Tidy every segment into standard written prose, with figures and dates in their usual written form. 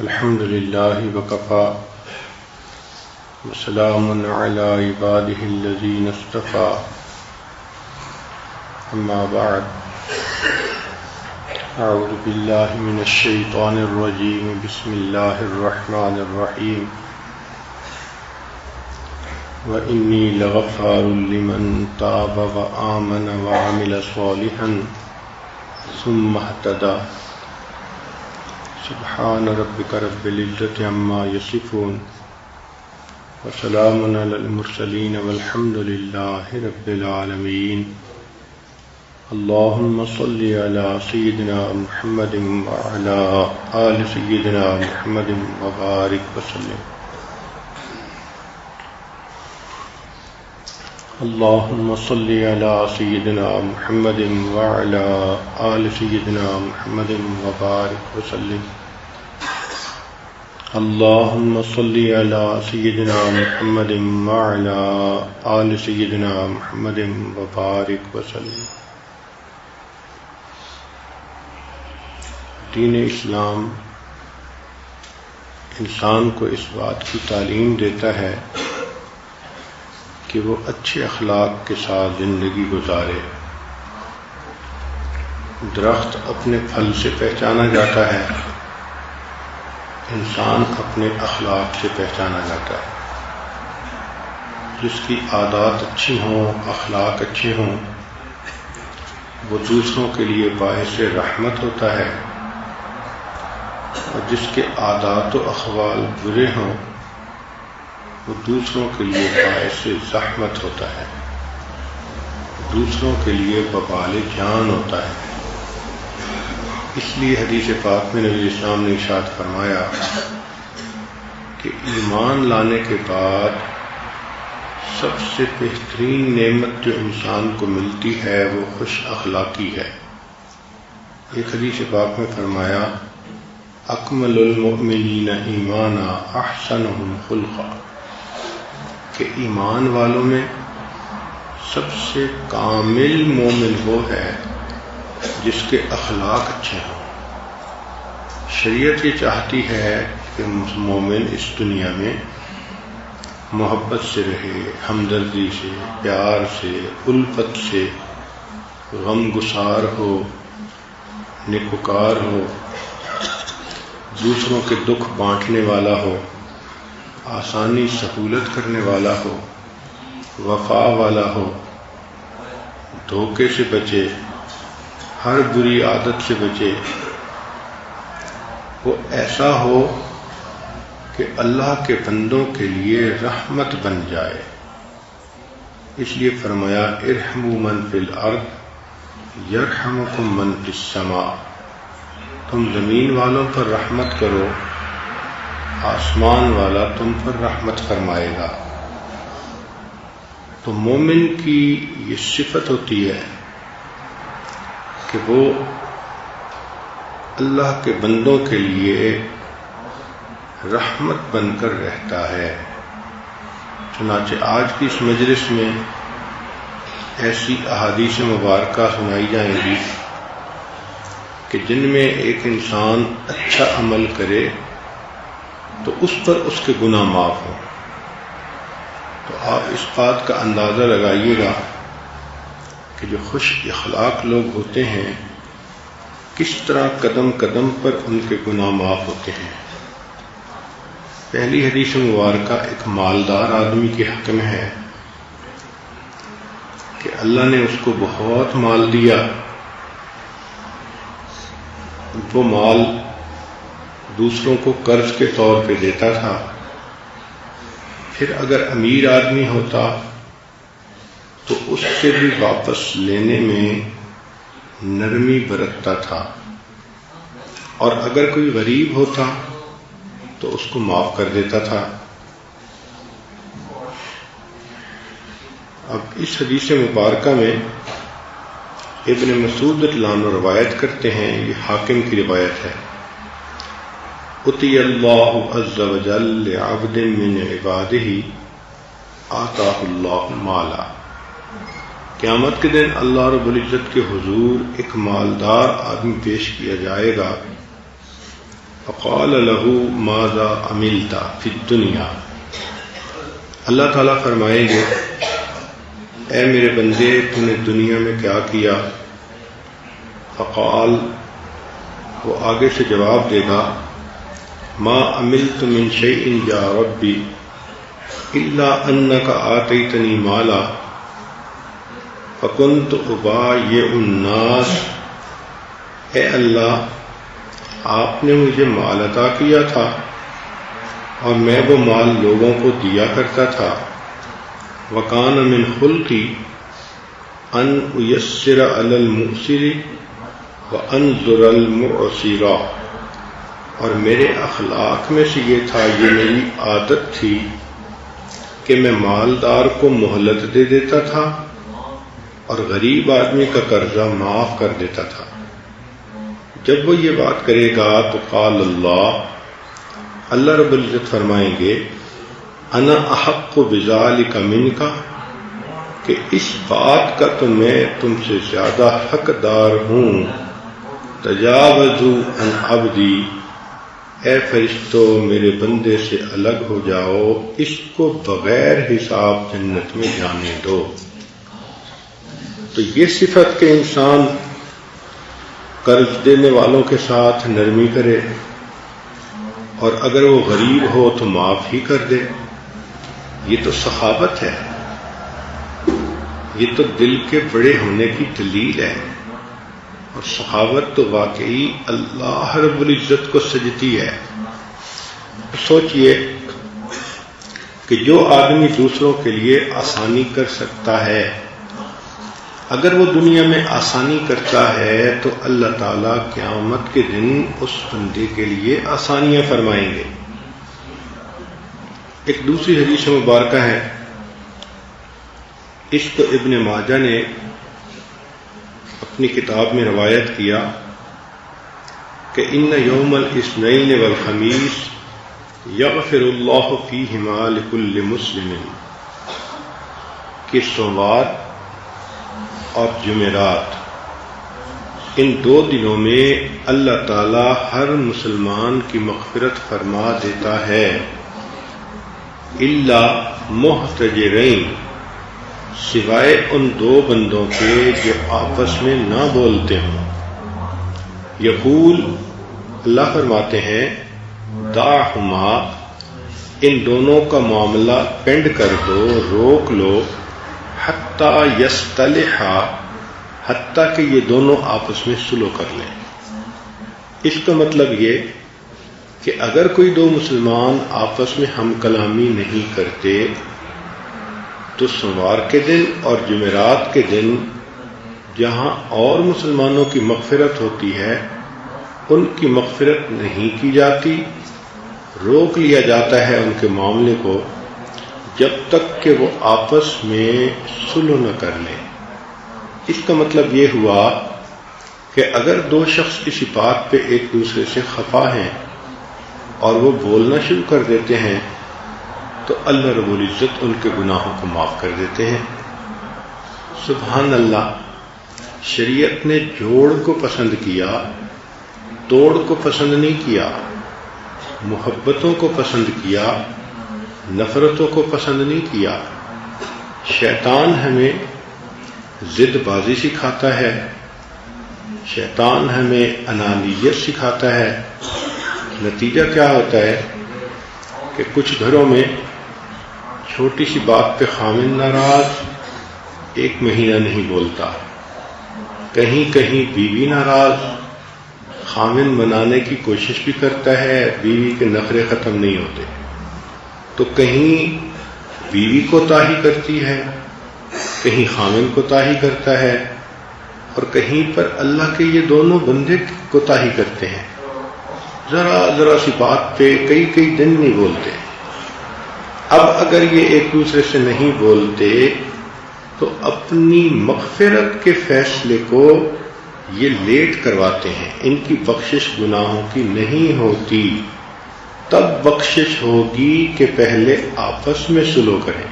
الحمد لله وكفى وسلام على عباده الذين اصطفى أما بعد أعوذ بالله من الشيطان الرجيم بسم الله الرحمن الرحيم وإني لغفار لمن تاب وآمن وعمل صالحا ثم اهتدى سبحان ربك رب العزة عما يصفون وسلام على المرسلين والحمد لله رب العالمين اللهم صل على سيدنا محمد وعلى آل سيدنا محمد وبارك وسلم اللهم صل على سيدنا محمد وعلى آل سيدنا محمد وبارك وسلم اللهم صل على سيدنا محمد وعلى آل سيدنا محمد وبارك وسلم. دین اسلام انسان کو اس بات کی تعلیم دیتا ہے کہ وہ اچھے اخلاق کے ساتھ زندگی گزارے. درخت اپنے پھل سے پہچانا جاتا ہے، انسان اپنے اخلاق سے پہچانا جاتا ہے. جس کی عادات اچھی ہوں، اخلاق اچھے ہوں، وہ دوسروں کے لیے باعث رحمت ہوتا ہے، اور جس کے عادات و اخوال برے ہوں وہ دوسروں کے لیے باعث زحمت ہوتا ہے، دوسروں کے لیے وبال جان ہوتا ہے. اس لیے حدیث پاک میں نبی اسلام نے ارشاد فرمایا کہ ایمان لانے کے بعد سب سے بہترین نعمت جو انسان کو ملتی ہے وہ خوش اخلاقی ہے. ایک حدیث پاک میں فرمایا اکمل المؤمنین ایمانا احسنہم خلقا، کہ ایمان والوں میں سب سے کامل مومن وہ ہے جس کے اخلاق اچھے ہوں. شریعت یہ چاہتی ہے کہ مومن اس دنیا میں محبت سے رہے، ہمدردی سے، پیار سے، الفت سے، غم گسار ہو، نیکوکار ہو، دوسروں کے دکھ بانٹنے والا ہو، آسانی سہولت کرنے والا ہو، وفا والا ہو، دھوکے سے بچے، ہر بری عادت سے بچے، وہ ایسا ہو کہ اللہ کے بندوں کے لیے رحمت بن جائے. اس لیے فرمایا ارحموا من فی الارض یرحمکم من فی السماء، تم زمین والوں پر رحمت کرو، آسمان والا تم پر رحمت فرمائے گا. تو مومن کی یہ صفت ہوتی ہے کہ وہ اللہ کے بندوں کے لیے رحمت بن کر رہتا ہے. چنانچہ آج کی اس مجلس میں ایسی احادیث مبارکہ سنائی جائیں گی کہ جن میں ایک انسان اچھا عمل کرے تو اس پر اس کے گناہ معاف ہوں. تو آپ اس بات کا اندازہ لگائیے گا کہ جو خوش اخلاق لوگ ہوتے ہیں کس طرح قدم قدم پر ان کے گناہ معاف ہوتے ہیں. پہلی حدیث مبارکہ ایک مالدار آدمی کے حق میں ہے کہ اللہ نے اس کو بہت مال دیا، وہ مال دوسروں کو قرض کے طور پہ دیتا تھا، پھر اگر امیر آدمی ہوتا تو اس سے بھی واپس لینے میں نرمی برتتا تھا، اور اگر کوئی غریب ہوتا تو اس کو معاف کر دیتا تھا. اب اس حدیث مبارکہ میں ابن مسعود رضی اللہ عنہ روایت کرتے ہیں، یہ حاکم کی روایت ہے، اتی اللہ عز وجل لعبد من عبادہ آتاہ اللہ مالا، قیامت کے دن اللہ رب العزت کے حضور ایک مالدار آدمی پیش کیا جائے گا فقال له ماذا عملت فی الدنیا، اللہ تعالیٰ فرمائیں گے اے میرے بندے تو نے دنیا میں کیا کیا؟ فقال، وہ آگے سے جواب دے گا ما عملت من شیء یا ربی الا انک آتیتنی مالا فکنت ابایع الناس، اے اللہ آپ نے مجھے مال عطا کیا تھا اور میں وہ مال لوگوں کو دیا کرتا تھا۔ وَكَانَ مِنْ خُلْقِي أَنْ أُيَسِّرَ عَلَى الْمُعْسِرِ وَأَنْظُرَ الْمُعْسِرَ، اور میرے اخلاق میں سے یہ تھا، یہ میری عادت تھی کہ میں مالدار کو مہلت دے دیتا تھا اور غریب آدمی کا قرضہ معاف کر دیتا تھا۔ جب وہ یہ بات کرے گا تو قال اللہ رب العزت فرمائیں گے انا احق بذالک منک، کہ اس بات کا تو میں تم سے زیادہ حقدار ہوں۔ تجاوزوا عن عبدی، اے فرشتو میرے بندے سے الگ ہو جاؤ، اس کو بغیر حساب جنت میں جانے دو۔ تو یہ صفت کہ انسان قرض دینے والوں کے ساتھ نرمی کرے اور اگر وہ غریب ہو تو معاف ہی کر دے، یہ تو سخاوت ہے، یہ تو دل کے بڑے ہونے کی دلیل ہے۔ اور سخاوت تو واقعی اللہ رب العزت کو سجتی ہے۔ سوچئے کہ جو آدمی دوسروں کے لیے آسانی کر سکتا ہے، اگر وہ دنیا میں آسانی کرتا ہے تو اللہ تعالیٰ قیامت کے دن اس بندے کے لیے آسانیاں فرمائیں گے۔ ایک دوسری حدیث مبارکہ ہے، اس کو ابن ماجہ نے اپنی کتاب میں روایت کیا کہ ان یوم الاثنین والخمیس یغفر اللہ فیہما لکل مسلم، کہ سوموار اور جمعرات، ان دو دنوں میں اللہ تعالی ہر مسلمان کی مغفرت فرما دیتا ہے، الا محتجرین، سوائے ان دو بندوں کے جو آپس میں نہ بولتے ہوں۔ یقول، اللہ فرماتے ہیں دعہما، ان دونوں کا معاملہ پینڈ کر دو، روک لو، حتیٰ یصطلحا، حتیٰ کہ یہ دونوں آپس میں صلح کر لیں۔ اس کا مطلب یہ کہ اگر کوئی دو مسلمان آپس میں ہم کلامی نہیں کرتے تو سوموار کے دن اور جمعرات کے دن جہاں اور مسلمانوں کی مغفرت ہوتی ہے ان کی مغفرت نہیں کی جاتی، روک لیا جاتا ہے ان کے معاملے کو جب تک کہ وہ آپس میں صلح نہ کر لیں۔ اس کا مطلب یہ ہوا کہ اگر دو شخص کسی بات پہ ایک دوسرے سے خفا ہیں اور وہ بولنا شروع کر دیتے ہیں تو اللہ رب العزت ان کے گناہوں کو معاف کر دیتے ہیں۔ سبحان اللہ، شریعت نے جوڑ کو پسند کیا، توڑ کو پسند نہیں کیا، محبتوں کو پسند کیا، نفرتوں کو پسند نہیں کیا۔ شیطان ہمیں ضد بازی سکھاتا ہے، شیطان ہمیں انانیت سکھاتا ہے۔ نتیجہ کیا ہوتا ہے کہ کچھ گھروں میں چھوٹی سی بات پہ خاوند ناراض، ایک مہینہ نہیں بولتا، کہیں کہیں بیوی ناراض، خاوند بنانے کی کوشش بھی کرتا ہے، بیوی کے نخرے ختم نہیں ہوتے، تو کہیں بیوی کوتاہی کرتی ہے، کہیں خاوند کوتاہی کرتا ہے، اور کہیں پر اللہ کے یہ دونوں بندے کوتاہی کرتے ہیں، ذرا سی بات پہ کئی دن نہیں بولتے۔ اب اگر یہ ایک دوسرے سے نہیں بولتے تو اپنی مغفرت کے فیصلے کو یہ لیٹ کرواتے ہیں، ان کی بخشش گناہوں کی نہیں ہوتی، تب بخشش ہوگی کہ پہلے آپس میں صلح کریں۔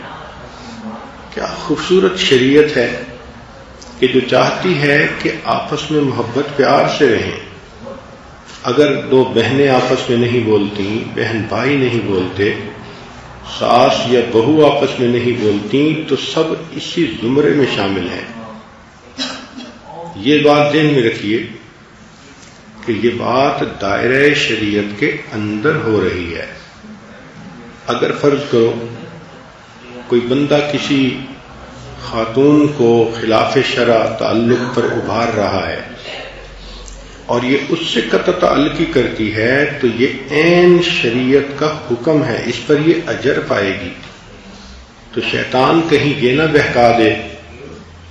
کیا خوبصورت شریعت ہے کہ جو چاہتی ہے کہ آپس میں محبت پیار سے رہیں، اگر دو بہنیں آپس میں نہیں بولتی، بہن بھائی نہیں بولتے، ساس یا بہو آپس میں نہیں بولتی، تو سب اسی زمرے میں شامل ہیں۔ یہ بات ذہن میں رکھیے کہ یہ بات دائرہ شریعت کے اندر ہو رہی ہے۔ اگر فرض کرو کوئی بندہ کسی خاتون کو خلاف شرع تعلق پر ابھار رہا ہے اور یہ اس سے قطع تعلقی کرتی ہے، تو یہ عین شریعت کا حکم ہے، اس پر یہ اجر پائے گی۔ تو شیطان کہیں یہ نہ بہکا دے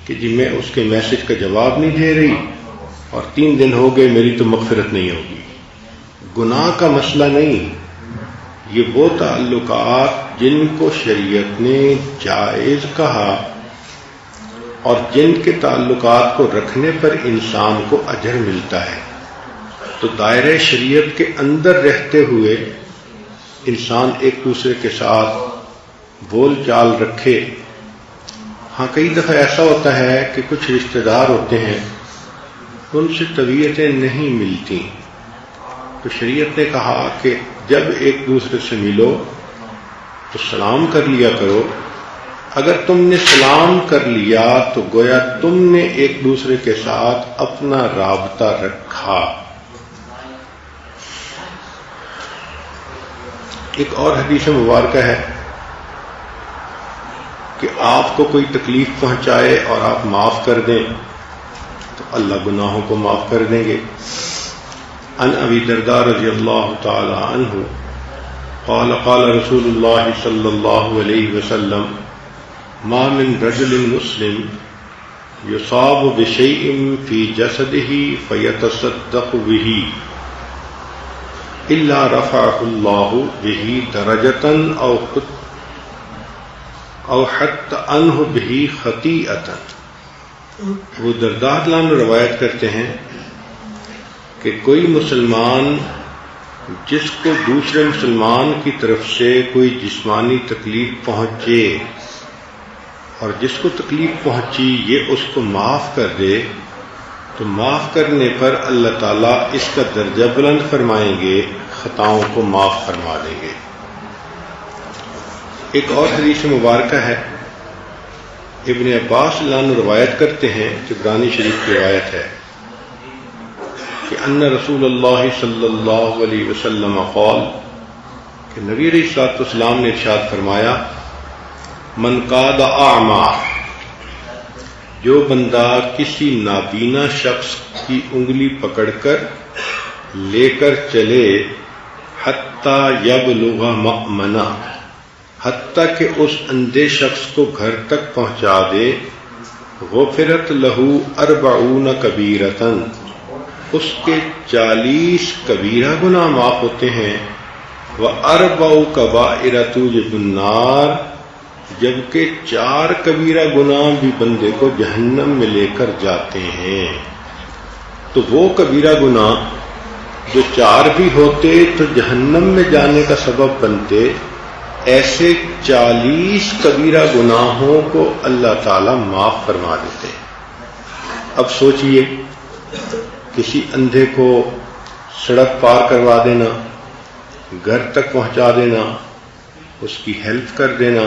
کہ جی میں اس کے میسج کا جواب نہیں دے رہی اور 3 دن ہو گئے میری تو مغفرت نہیں ہوگی۔ گناہ کا مسئلہ نہیں، یہ وہ تعلقات جن کو شریعت نے جائز کہا اور جن کے تعلقات کو رکھنے پر انسان کو اجر ملتا ہے۔ تو دائرہ شریعت کے اندر رہتے ہوئے انسان ایک دوسرے کے ساتھ بول چال رکھے۔ ہاں کئی دفعہ ایسا ہوتا ہے کہ کچھ رشتہ دار ہوتے ہیں، ان سے طبیعتیں نہیں ملتی، تو شریعت نے کہا کہ جب ایک دوسرے سے ملو تو سلام کر لیا کرو۔ اگر تم نے سلام کر لیا تو گویا تم نے ایک دوسرے کے ساتھ اپنا رابطہ رکھا۔ ایک اور حدیث مبارکہ ہے کہ آپ کو کوئی تکلیف پہنچائے اور آپ معاف کر دیں تو اللہ گناہوں کو معاف کر دیں گے۔ عن ابی درداء رضی اللہ تعالی عنہ قال قال رسول اللہ صلی اللہ علیہ وسلم ما من رجل مسلم يصاب بشيء في جسده فيتصدق به إلا رفعه الله به درجة أو حتى عنه به خطيئة۔ وہ درداء عنہ روایت کرتے ہیں کہ کوئی مسلمان جس کو دوسرے مسلمان کی طرف سے کوئی جسمانی تکلیف پہنچے اور جس کو تکلیف پہنچی یہ اس کو معاف کر دے، تو معاف کرنے پر اللہ تعالیٰ اس کا درجہ بلند فرمائیں گے، خطاؤں کو معاف فرما دیں گے۔ ایک اور حدیث مبارکہ ہے، ابن عباس اللہ عنہ روایت کرتے ہیں، طبرانی شریف کی روایت ہے کہ ان رسول اللہ صلی اللہ علیہ وسلم قال کہ نبی علیہ الصلوۃ والسلام نے ارشاد فرمایا من قاد اعما، جو بندہ کسی نابینا شخص کی انگلی پکڑ کر لے کر چلے حتیٰ یبلغ مأمنہ، حتیٰ کہ اس اندھے شخص کو گھر تک پہنچا دے، غفرت لہ 40 کبیرۃ، اس کے 40 کبیرہ گناہ معاف ہوتے ہیں، وَأَرْبَعُ كَبَائِرَ تُوجِبُ النَّارَ، جبکہ 4 کبیرہ گناہ بھی بندے کو جہنم میں لے کر جاتے ہیں۔ تو وہ کبیرہ گناہ جو 4 بھی ہوتے تو جہنم میں جانے کا سبب بنتے، ایسے 40 کبیرہ گناہوں کو اللہ تعالیٰ معاف فرما دیتے ہیں۔ اب سوچئے کسی اندھے کو سڑک پار کروا دینا، گھر تک پہنچا دینا، اس کی ہیلپ کر دینا،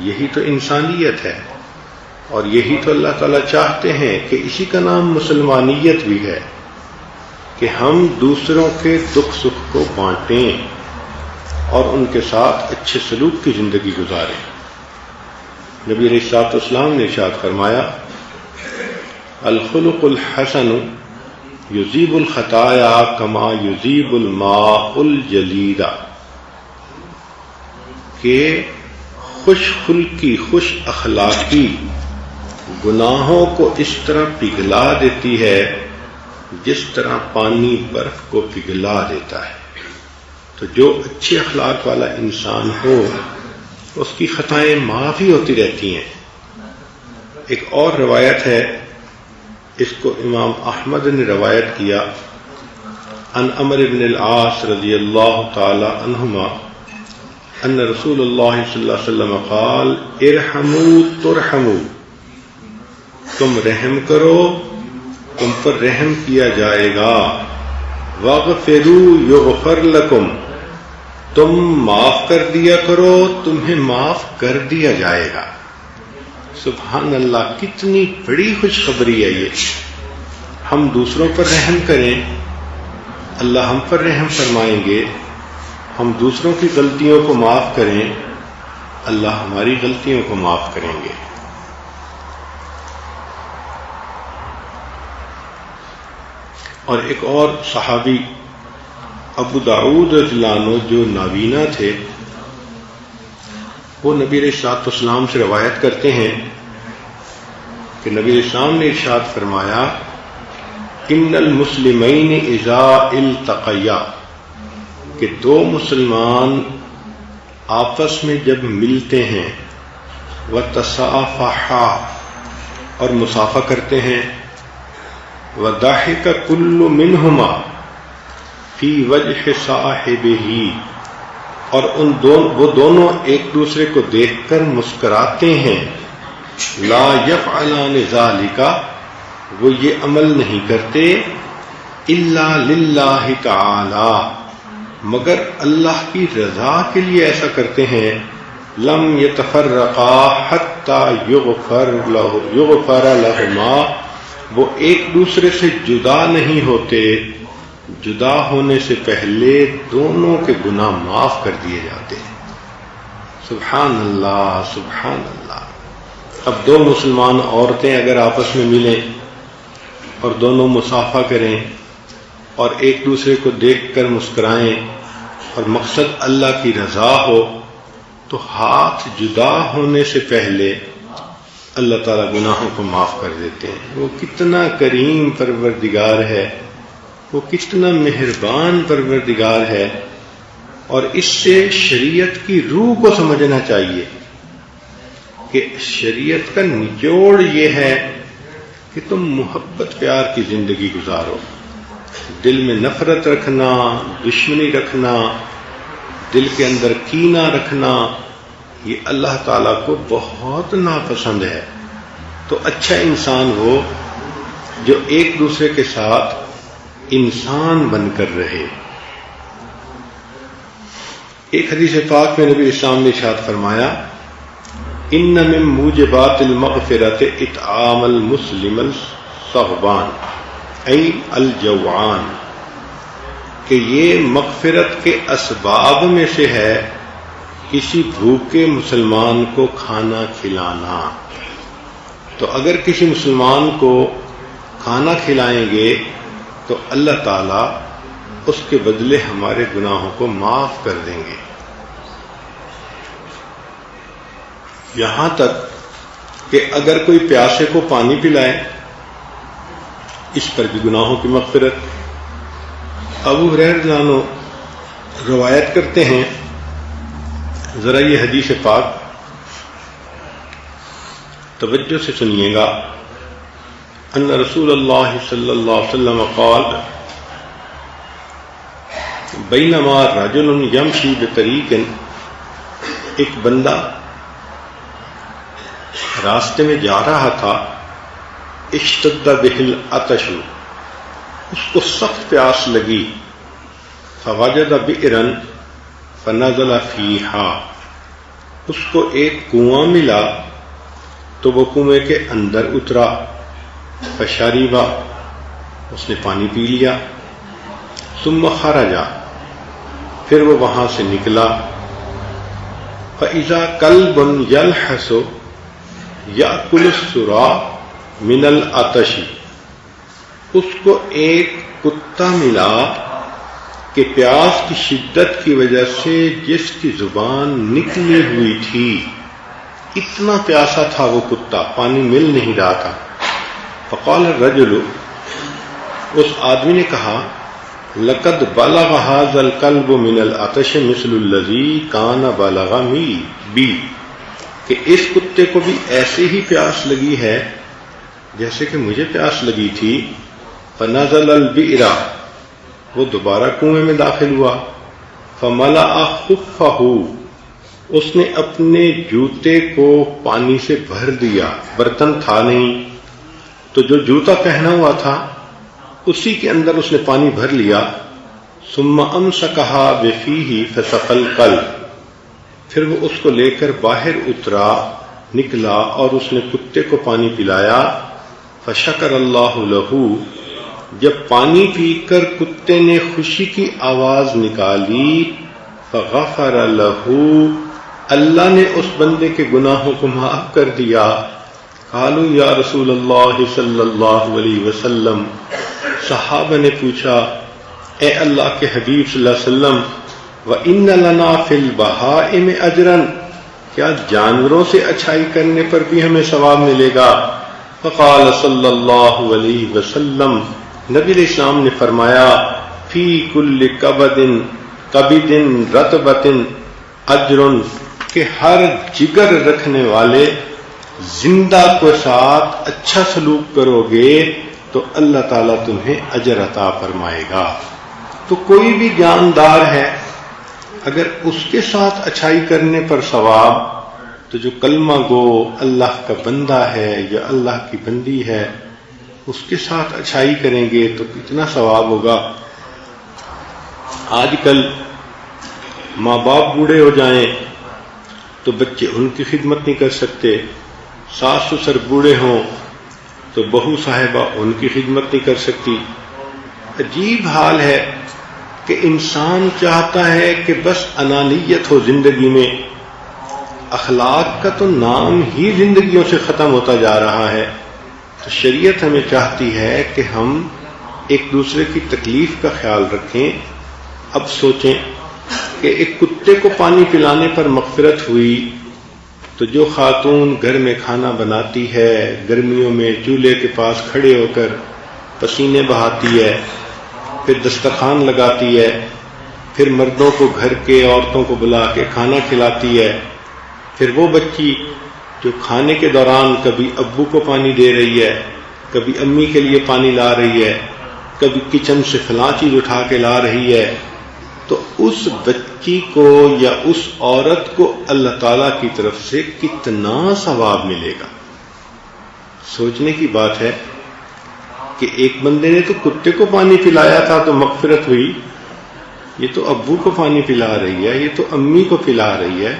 یہی تو انسانیت ہے، اور یہی تو اللہ تعالیٰ چاہتے ہیں کہ اسی کا نام مسلمانیت بھی ہے کہ ہم دوسروں کے دکھ سکھ کو بانٹیں اور ان کے ساتھ اچھے سلوک کی زندگی گزاریں۔ نبی علیہ الصلوۃ والسلام نے ارشاد فرمایا الخلق الحسن یذیب الخطایا کما یذیب الماء الجلید، کہ خوش خلقی، خوش اخلاقی گناہوں کو اس طرح پگھلا دیتی ہے جس طرح پانی برف کو پگھلا دیتا ہے۔ تو جو اچھے اخلاق والا انسان ہو اس کی خطائیں معاف ہی ہوتی رہتی ہیں۔ ایک اور روایت ہے، اس کو امام احمد نے روایت کیا، عن عمرو بن العاص رضی اللہ تعالی عنہما ان رسول اللہ صلی اللہ علیہ وسلم قال ارحموا ترحموا، تم رحم کرو تم پر رحم کیا جائے گا، وَاغْفِرُوا يُغْفَرْ لَكُمْ، تم معاف کر دیا کرو تمہیں معاف کر دیا جائے گا۔ سبحان اللہ، کتنی بڑی خوشخبری ہے یہ۔ ہم دوسروں پر رحم کریں، اللہ ہم پر رحم فرمائیں گے۔ ہم دوسروں کی غلطیوں کو معاف کریں، اللہ ہماری غلطیوں کو معاف کریں گے۔ اور ایک اور صحابی ابو داؤد رضی اللہ عنہ جو نابینا تھے، وہ نبی علیہ الصلوۃ والسلام سے روایت کرتے ہیں کہ نبی علیہ السلام نے ارشاد فرمایا، ان المسلمین اذا التقیا، کہ دو مسلمان آپس میں جب ملتے ہیں، وتصافحا، اور مصافحہ کرتے ہیں، وضحک کل منہما فی وجہ صاحبہ، اور وہ دونوں ایک دوسرے کو دیکھ کر مسکراتے ہیں، لا یفعلان ذالک، وہ یہ عمل نہیں کرتے، الا للہ تعالی، مگر اللہ کی رضا کے لیے ایسا کرتے ہیں، لم یتفرقا حتی یغفر لہما، وہ ایک دوسرے سے جدا نہیں ہوتے، جدا ہونے سے پہلے دونوں کے گناہ معاف کر دیے جاتے ہیں۔ سبحان اللہ، سبحان اللہ۔ اب دو مسلمان عورتیں اگر آپس میں ملیں اور دونوں مصافحہ کریں اور ایک دوسرے کو دیکھ کر مسکرائیں اور مقصد اللہ کی رضا ہو، تو ہاتھ جدا ہونے سے پہلے اللہ تعالیٰ گناہوں کو معاف کر دیتے ہیں۔ وہ کتنا کریم پروردگار ہے، وہ کتنا مہربان پروردگار ہے، اور اس سے شریعت کی روح کو سمجھنا چاہیے کہ شریعت کا نچوڑ یہ ہے کہ تم محبت پیار کی زندگی گزارو، دل میں نفرت رکھنا، دشمنی رکھنا، دل کے اندر کینہ رکھنا، یہ اللہ تعالیٰ کو بہت ناپسند ہے۔ تو اچھا انسان وہ جو ایک دوسرے کے ساتھ انسان بن کر رہے۔ ایک حدیث پاک میں نبی اسلام نے ارشاد فرمایا، ان من موجبات المغفرۃ اطعام المسلم الصغبان ای الجوعان، کہ یہ مغفرت کے اسباب میں سے ہے کسی بھوکے مسلمان کو کھانا کھلانا۔ تو اگر کسی مسلمان کو کھانا کھلائیں گے تو اللہ تعالیٰ اس کے بدلے ہمارے گناہوں کو معاف کر دیں گے۔ یہاں تک کہ اگر کوئی پیاسے کو پانی پلائے، اس پر بھی گناہوں کی مغفرت۔ ابو ہریرہ رضی اللہ عنہ روایت کرتے ہیں، ذرا یہ حدیث پاک توجہ سے سنیے گا، ان رسول اللہ صلی اللہ علیہ وسلم قال، بینما رجل یمشی بطریق، ایک بندہ راستے میں جا رہا تھا، اشتد بہ العطش، اس کو سخت پیاس لگی، فوجد بئرا فنزل فیہا، اس کو ایک کنواں ملا تو وہ کنویں کے اندر اترا، فشربا، اس نے پانی پی لیا، ثم خرج، پھر وہ وہاں سے نکلا، فإذا کلب یلحس یأکل السرا من العطش، اس کو ایک کتا ملا کہ پیاس کی شدت کی وجہ سے جس کی زبان نکلی ہوئی تھی، اتنا پیاسا تھا وہ کتا، پانی مل نہیں رہا تھا۔ فقال الرجل، اس آدمی نے کہا، لقد بلغ هذا الكلب من العطش مثل الذي كان بلغ بي، کہ اس کتے کو بھی ایسے ہی پیاس لگی ہے جیسے کہ مجھے پیاس لگی تھی۔ فنزل البئر، وہ دوبارہ کنویں میں داخل ہوا، فملأ خفہ، اس نے اپنے جوتے کو پانی سے بھر دیا، برتن تھا نہیں تو جو جوتا پہنا ہوا تھا اسی کے اندر اس نے پانی بھر لیا، ثم امسكها بفيه فسقى القلب، پھر وہ اس کو لے کر باہر اترا، نکلا اور اس نے کتے کو پانی پلایا۔ فشکر اللہ لہ، جب پانی پی کر کتے نے خوشی کی آواز نکالی، فغفر لہ، اللہ نے اس بندے کے گناہوں کو معاف کر دیا۔ قالوا یا رسول اللہ صلی اللہ علیہ وسلم، صحابہ نے پوچھا اے اللہ کے حبیب صلی اللہ علیہ وسلم، وَإِنَّ لَنَا فِي الْبَهَائِمِ أَجْرًا، کیا جانوروں سے اچھائی کرنے پر بھی ہمیں ثواب ملے گا؟ فقال صلی اللہ علیہ وسلم، نبی علیہ السلام نے فرمایا، فی کل کبد رطبۃ اجر، کہ ہر جگر رکھنے والے زندہ کے ساتھ اچھا سلوک کرو گے تو اللہ تعالیٰ تمہیں اجر عطا فرمائے گا۔ تو کوئی بھی جاندار ہے، اگر اس کے ساتھ اچھائی کرنے پر ثواب، تو جو کلمہ گو اللہ کا بندہ ہے یا اللہ کی بندی ہے، اس کے ساتھ اچھائی کریں گے تو کتنا ثواب ہوگا۔ آج کل ماں باپ بوڑھے ہو جائیں تو بچے ان کی خدمت نہیں کر سکتے، ساس سسر بوڑھے ہوں تو بہو صاحبہ ان کی خدمت نہیں کر سکتی۔ عجیب حال ہے کہ انسان چاہتا ہے کہ بس انانیت ہو زندگی میں، اخلاق کا تو نام ہی زندگیوں سے ختم ہوتا جا رہا ہے۔ تو شریعت ہمیں چاہتی ہے کہ ہم ایک دوسرے کی تکلیف کا خیال رکھیں۔ اب سوچیں کہ ایک کتے کو پانی پلانے پر مغفرت ہوئی، تو جو خاتون گھر میں کھانا بناتی ہے، گرمیوں میں چولہے کے پاس کھڑے ہو کر پسینے بہاتی ہے، پھر دسترخوان لگاتی ہے، پھر مردوں کو گھر کے عورتوں کو بلا کے کھانا کھلاتی ہے، پھر وہ بچی جو کھانے کے دوران کبھی ابو کو پانی دے رہی ہے، کبھی امی کے لیے پانی لا رہی ہے، کبھی کچن سے فلاں چیز اٹھا کے لا رہی ہے، تو اس بچی کو یا اس عورت کو اللہ تعالیٰ کی طرف سے کتنا ثواب ملے گا۔ سوچنے کی بات ہے کہ ایک بندے نے تو کتے کو پانی پلایا تھا تو مغفرت ہوئی، یہ تو ابو کو پانی پلا رہی ہے، یہ تو امی کو پلا رہی ہے۔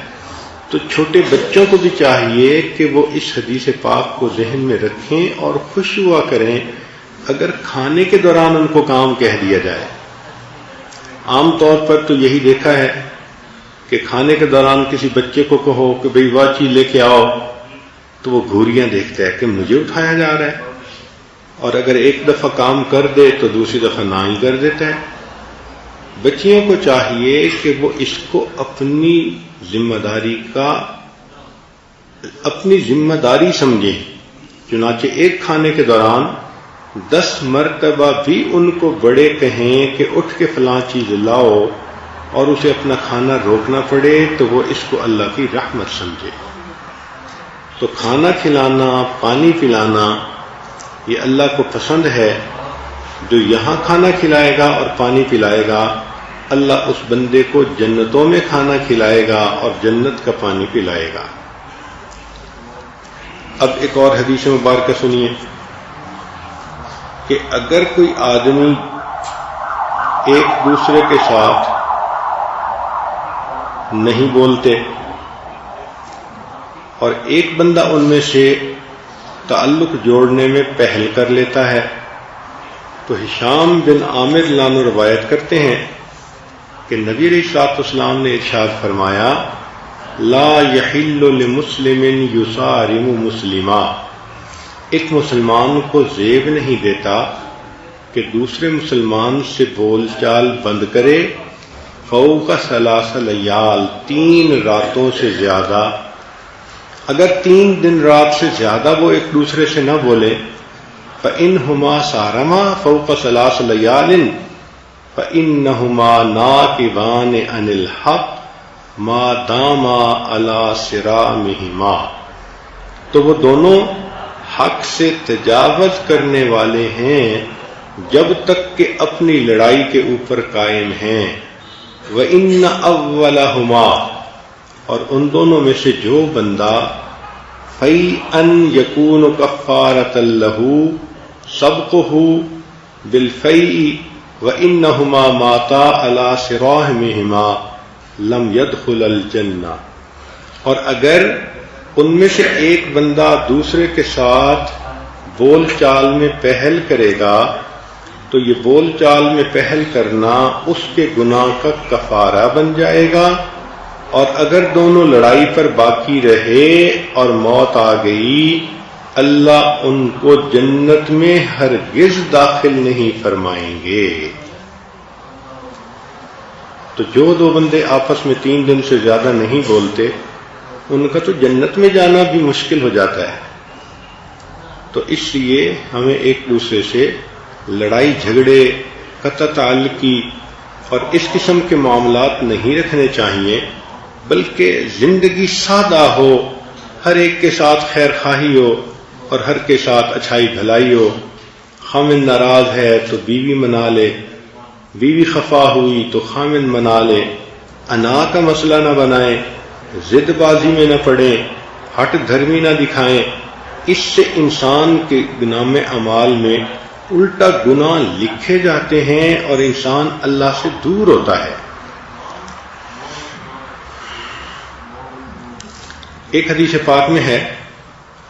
تو چھوٹے بچوں کو بھی چاہیے کہ وہ اس حدیث پاک کو ذہن میں رکھیں اور خوش ہوا کریں اگر کھانے کے دوران ان کو کام کہہ دیا جائے۔ عام طور پر تو یہی دیکھا ہے کہ کھانے کے دوران کسی بچے کو کہو کہ بھئی وہ چیز لے کے آؤ، تو وہ گھوریاں دیکھتا ہے کہ مجھے اٹھایا جا رہا ہے، اور اگر ایک دفعہ کام کر دے تو دوسری دفعہ نہ ہی کر دیتا ہے۔ بچیوں کو چاہیے کہ وہ اس کو اپنی ذمہ داری سمجھیں، چنانچہ ایک کھانے کے دوران 10 مرتبہ بھی ان کو بڑے کہیں کہ اٹھ کے فلاں چیز لاؤ اور اسے اپنا کھانا روکنا پڑے تو وہ اس کو اللہ کی رحمت سمجھے۔ تو کھانا کھلانا، پانی پلانا یہ اللہ کو پسند ہے۔ جو یہاں کھانا کھلائے گا اور پانی پلائے گا، اللہ اس بندے کو جنتوں میں کھانا کھلائے گا اور جنت کا پانی پلائے گا۔ اب ایک اور حدیث مبارکہ سنیے کہ اگر کوئی آدمی ایک دوسرے کے ساتھ نہیں بولتے اور ایک بندہ ان میں سے تعلق جوڑنے میں پہل کر لیتا ہے، تو ہشام بن عامر لانو روایت کرتے ہیں کہ نبی علیہ الصلوۃ والسلام نے ارشاد فرمایا، لا یحل لمسلم یصارم مسلما، ایک مسلمان کو زیب نہیں دیتا کہ دوسرے مسلمان سے بول چال بند کرے، فوق 3 لیال، 3 راتوں سے زیادہ۔ اگر 3 دن رات سے زیادہ وہ ایک دوسرے سے نہ بولے، فَإِنْهُمَا سَارَمَا فَوْقَ 3 لیال فَإِنَّهُمَا نَاقِبَانِ عَنِ الْحَقِّ مَا دَامَا عَلَى صِرَامِهِمَا، تو وہ دونوں حق سے تجاوز کرنے والے ہیں جب تک کہ اپنی لڑائی کے اوپر قائم ہیں۔ وَإِنَّ أَوَّلَهُمَا، اور ان دونوں میں سے جو بندہ فَيْئًا يَكُونُ كَفَّارَةً لَهُ سَبْقُهُ بِالْفَيْءِ وَإِنَّهُمَا مَاتَا عَلَى صِرَاحِمِهِمَا لَمْ يَدْخُلَ الْجَنَّةَ، اور اگر ان میں سے ایک بندہ دوسرے کے ساتھ بول چال میں پہل کرے گا تو یہ بول چال میں پہل کرنا اس کے گناہ کا کفارہ بن جائے گا، اور اگر دونوں لڑائی پر باقی رہے اور موت آ گئی، اللہ ان کو جنت میں ہرگز داخل نہیں فرمائیں گے۔ تو جو دو بندے آپس میں 3 دن سے زیادہ نہیں بولتے، ان کا تو جنت میں جانا بھی مشکل ہو جاتا ہے۔ تو اس لیے ہمیں ایک دوسرے سے لڑائی جھگڑے، قطع تعلقی اور اس قسم کے معاملات نہیں رکھنے چاہیے، بلکہ زندگی سادہ ہو، ہر ایک کے ساتھ خیر خواہی ہو اور ہر کے ساتھ اچھائی بھلائی ہو۔ خاوند ناراض ہے تو بیوی منا لے، بیوی خفا ہوئی تو خاوند منا لے، انا کا مسئلہ نہ بنائیں، ضد بازی میں نہ پڑیں، ہٹ دھرمی نہ دکھائیں۔ اس سے انسان کے نام اعمال میں الٹا گناہ لکھے جاتے ہیں اور انسان اللہ سے دور ہوتا ہے۔ ایک حدیث پاک میں ہے،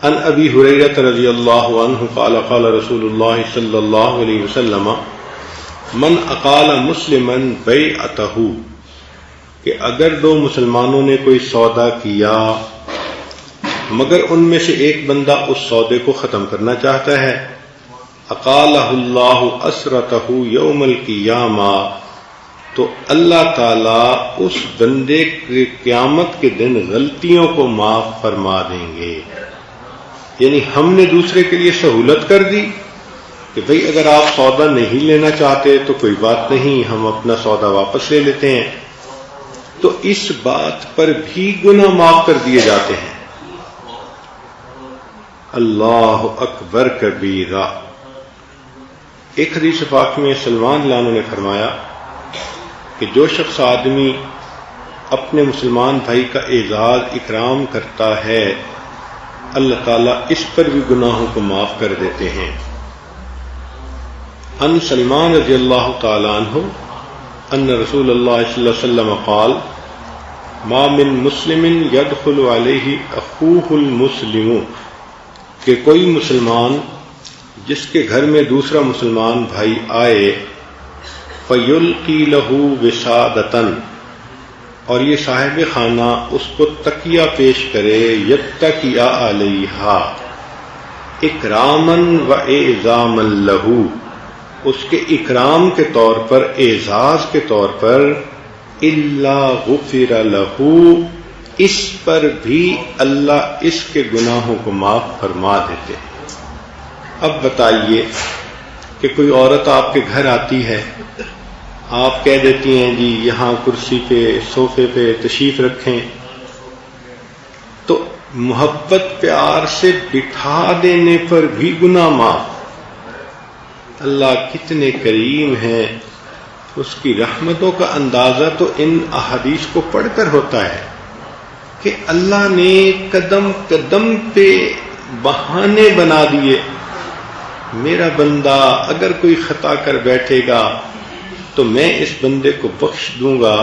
عن ابی ہریرہ رضی اللہ عنہ قال قال رسول اللہ صلی اللہ علیہ وسلم من اقال مسلما بیعتہ، کہ اگر 2 مسلمانوں نے کوئی سودا کیا مگر ان میں سے ایک بندہ اس سودے کو ختم کرنا چاہتا ہے، اقالہ اللہ اسرتہ یوم القیامہ، تو اللہ تعالیٰ اس بندے کے قیامت کے دن غلطیوں کو معاف فرما دیں گے۔ یعنی ہم نے دوسرے کے لیے سہولت کر دی کہ بھئی اگر آپ سودا نہیں لینا چاہتے تو کوئی بات نہیں، ہم اپنا سودا واپس لے لیتے ہیں، تو اس بات پر بھی گناہ معاف کر دیے جاتے ہیں۔ اللہ اکبر کبیرہ۔ ایک حدیث پاک میں سلمان اللہ عنہ نے فرمایا کہ جو شخص آدمی اپنے مسلمان بھائی کا اعزاز اکرام کرتا ہے، اللہ تعالیٰ اس پر بھی گناہوں کو معاف کر دیتے ہیں۔ ان سلمان رضی اللہ تعالی عنہ ان رسول اللہ صلی اللہ علیہ وسلم قال ما من مسلم يدخل علیہ اخوہ المسلم، کہ کوئی مسلمان جس کے گھر میں دوسرا مسلمان بھائی آئے، فَيُلْقِي لَهُ وِسَادَةً، اور یہ صاحب خانہ اس کو تکیہ پیش کرے، یتکیٰ علیہا اکراماً وَإِعْظَامًا لَهُ، اس کے اکرام کے طور پر، اعزاز کے طور پر، إِلَّا غُفِرَ لَهُ، اس پر بھی اللہ اس کے گناہوں کو معاف فرما دیتے۔ اب بتائیے کہ کوئی عورت آپ کے گھر آتی ہے، آپ کہہ دیتی ہیں جی یہاں کرسی پہ صوفے پہ تشریف رکھیں، تو محبت پیار سے بٹھا دینے پر بھی گناہ معاف۔ اللہ کتنے کریم ہیں، اس کی رحمتوں کا اندازہ تو ان احادیث کو پڑھ کر ہوتا ہے کہ اللہ نے قدم قدم پہ بہانے بنا دیے۔ میرا بندہ اگر کوئی خطا کر بیٹھے گا تو میں اس بندے کو بخش دوں گا،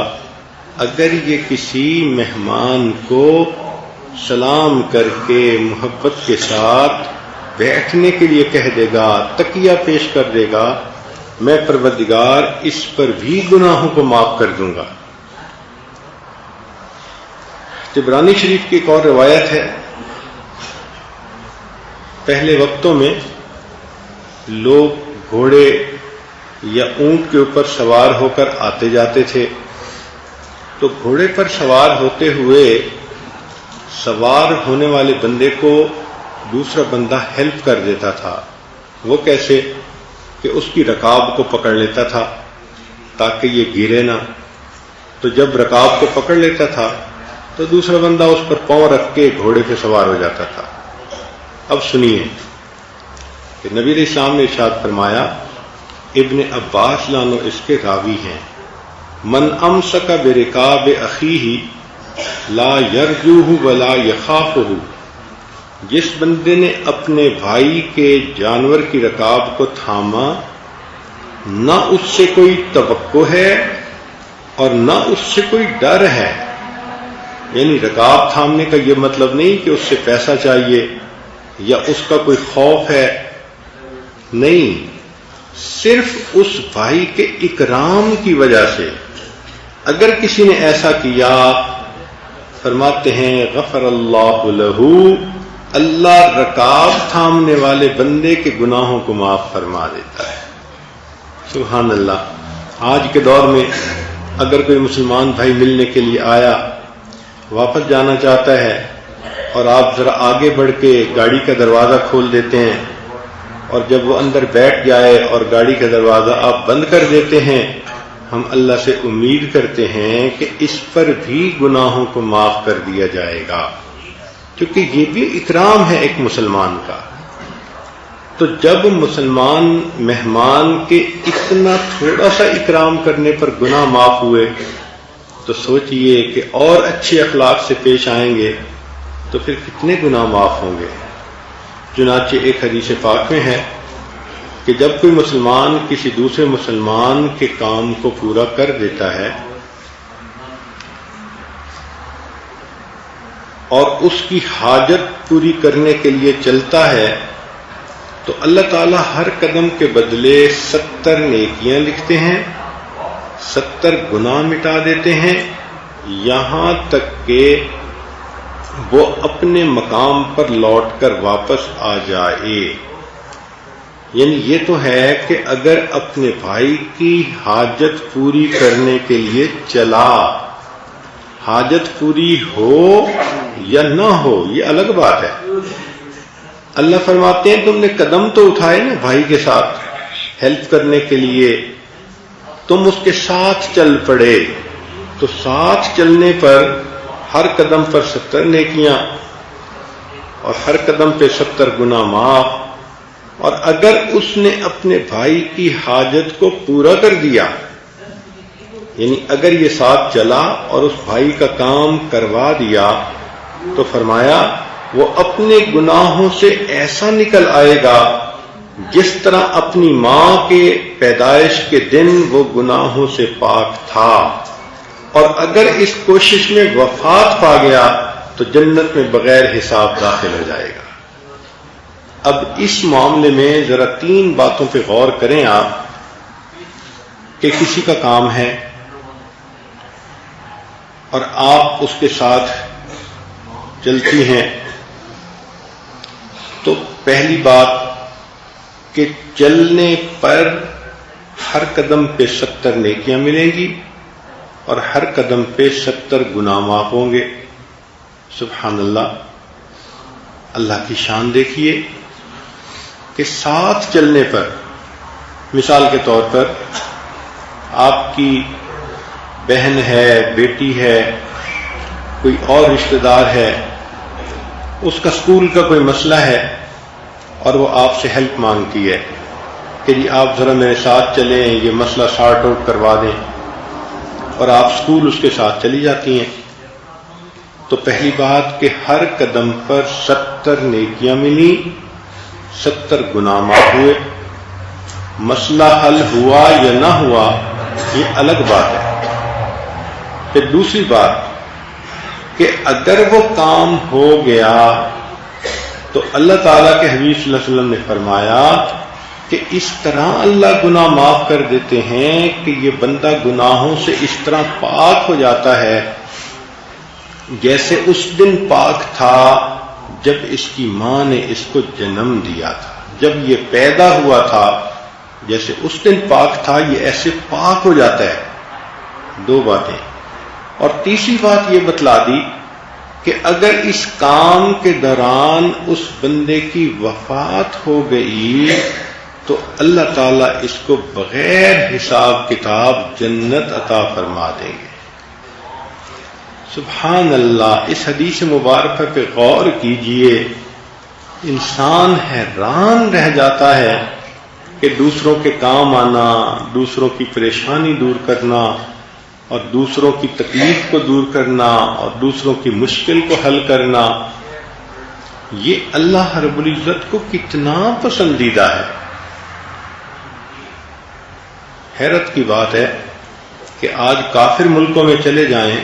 اگر یہ کسی مہمان کو سلام کر کے محبت کے ساتھ بیٹھنے کے لیے کہہ دے گا، تکیہ پیش کر دے گا، میں پروردگار اس پر بھی گناہوں کو معاف کر دوں گا۔ طبرانی شریف کی ایک اور روایت ہے، پہلے وقتوں میں لوگ گھوڑے یا اونٹ کے اوپر سوار ہو کر آتے جاتے تھے، تو گھوڑے پر سوار ہوتے ہوئے سوار ہونے والے بندے کو دوسرا بندہ ہیلپ کر دیتا تھا۔ وہ کیسے؟ کہ اس کی رکاب کو پکڑ لیتا تھا تاکہ یہ گرے نہ، تو جب رکاب کو پکڑ لیتا تھا تو دوسرا بندہ اس پر پاؤں رکھ کے گھوڑے پہ سوار ہو جاتا تھا۔ اب سنیے کہ نبی علیہ السلام نے ارشاد فرمایا، ابن عباس لانو اس کے راوی ہیں، من امسک برکاب اخیہ لا یرجوہ ولا یخافہ، جس بندے نے اپنے بھائی کے جانور کی رکاب کو تھاما، نہ اس سے کوئی توقع ہے اور نہ اس سے کوئی ڈر ہے. یعنی رکاب تھامنے کا یہ مطلب نہیں کہ اس سے پیسہ چاہیے یا اس کا کوئی خوف ہے، نہیں، صرف اس بھائی کے اکرام کی وجہ سے. اگر کسی نے ایسا کیا، فرماتے ہیں غفر اللہ لہ، اللہ رکاب تھامنے والے بندے کے گناہوں کو معاف فرما دیتا ہے. سبحان اللہ. آج کے دور میں اگر کوئی مسلمان بھائی ملنے کے لیے آیا، واپس جانا چاہتا ہے، اور آپ ذرا آگے بڑھ کے گاڑی کا دروازہ کھول دیتے ہیں، اور جب وہ اندر بیٹھ جائے اور گاڑی کا دروازہ آپ بند کر دیتے ہیں، ہم اللہ سے امید کرتے ہیں کہ اس پر بھی گناہوں کو معاف کر دیا جائے گا، کیونکہ یہ بھی اکرام ہے ایک مسلمان کا. تو جب مسلمان مہمان کے اتنا تھوڑا سا اکرام کرنے پر گناہ معاف ہوئے، تو سوچئے کہ اور اچھے اخلاق سے پیش آئیں گے تو پھر کتنے گناہ معاف ہوں گے. چنانچہ ایک حدیث پاک میں ہے کہ جب کوئی مسلمان کسی دوسرے مسلمان کے کام کو پورا کر دیتا ہے اور اس کی حاجت پوری کرنے کے لیے چلتا ہے، تو اللہ تعالیٰ ہر قدم کے بدلے 70 نیکیاں لکھتے ہیں، 70 گناہ مٹا دیتے ہیں، یہاں تک کہ وہ اپنے مقام پر لوٹ کر واپس آ جائے. یعنی یہ تو ہے کہ اگر اپنے بھائی کی حاجت پوری کرنے کے لیے چلا، حاجت پوری ہو یا نہ ہو یہ الگ بات ہے. اللہ فرماتے ہیں تم نے قدم تو اٹھائے نا بھائی کے ساتھ ہیلپ کرنے کے لیے، تم اس کے ساتھ چل پڑے، تو ساتھ چلنے پر ہر قدم پر 70 نیکیاں اور ہر قدم پہ 70 گناہ معاف. اور اگر اس نے اپنے بھائی کی حاجت کو پورا کر دیا، یعنی اگر یہ ساتھ چلا اور اس بھائی کا کام کروا دیا، تو فرمایا وہ اپنے گناہوں سے ایسا نکل آئے گا جس طرح اپنی ماں کے پیدائش کے دن وہ گناہوں سے پاک تھا. اور اگر اس کوشش میں وفات پا گیا تو جنت میں بغیر حساب داخل ہو جائے گا. اب اس معاملے میں ذرا 3 باتوں پہ غور کریں آپ، کہ کسی کا کام ہے اور آپ اس کے ساتھ چلتی ہیں، تو پہلی بات کہ چلنے پر ہر قدم پہ 70 نیکیاں ملیں گی اور ہر قدم پہ 70 گناہ معاف ہوں گے. سبحان اللہ. اللہ کی شان دیکھیے کہ ساتھ چلنے پر، مثال کے طور پر آپ کی بہن ہے، بیٹی ہے، کوئی اور رشتہ دار ہے، اس کا اسکول کا کوئی مسئلہ ہے اور وہ آپ سے ہیلپ مانگتی ہے کہ جی آپ ذرا میرے ساتھ چلیں، یہ مسئلہ سارٹ آؤٹ کروا دیں، اور آپ اسکول اس کے ساتھ چلی جاتی ہیں. تو پہلی بات کہ ہر قدم پر 70 نیکیاں ملی، 70 گناہ معاف ہوئے. مسئلہ حل ہوا یا نہ ہوا یہ الگ بات ہے. پھر دوسری بات کہ اگر وہ کام ہو گیا تو اللہ تعالیٰ کے حبیب صلی اللہ علیہ وسلم نے فرمایا کہ اس طرح اللہ گناہ معاف کر دیتے ہیں کہ یہ بندہ گناہوں سے اس طرح پاک ہو جاتا ہے جیسے اس دن پاک تھا جب اس کی ماں نے اس کو جنم دیا تھا. جب یہ پیدا ہوا تھا جیسے اس دن پاک تھا، یہ ایسے پاک ہو جاتا ہے. 2 باتیں. اور تیسری بات یہ بتلا دی کہ اگر اس کام کے دوران اس بندے کی وفات ہو گئی تو اللہ تعالیٰ اس کو بغیر حساب کتاب جنت عطا فرما دیں گے. سبحان اللہ. اس حدیث مبارکہ پہ غور کیجئے، انسان حیران رہ جاتا ہے کہ دوسروں کے کام آنا، دوسروں کی پریشانی دور کرنا اور دوسروں کی تکلیف کو دور کرنا اور دوسروں کی مشکل کو حل کرنا، یہ اللہ رب العزت کو کتنا پسندیدہ ہے. حیرت کی بات ہے کہ آج کافر ملکوں میں چلے جائیں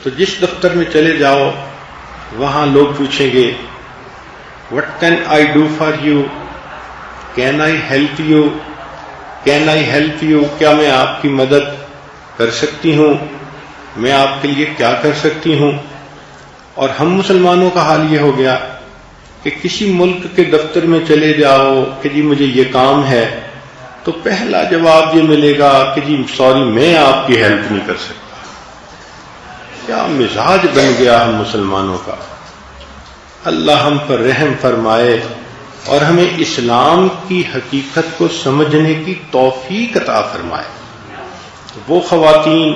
تو جس دفتر میں چلے جاؤ وہاں لوگ پوچھیں گے What can I do for you? Can I help you? Can I help you? کیا میں آپ کی مدد کر سکتی ہوں؟ میں آپ کے لیے کیا کر سکتی ہوں؟ اور ہم مسلمانوں کا حال یہ ہو گیا کہ کسی ملک کے دفتر میں چلے جاؤ کہ جی مجھے یہ کام ہے تو پہلا جواب یہ ملے گا کہ جی سوری میں آپ کی ہیلپ نہیں کر سکتا. کیا مزاج بن گیا ہم مسلمانوں کا. اللہ ہم پر رحم فرمائے اور ہمیں اسلام کی حقیقت کو سمجھنے کی توفیق عطا فرمائے. وہ خواتین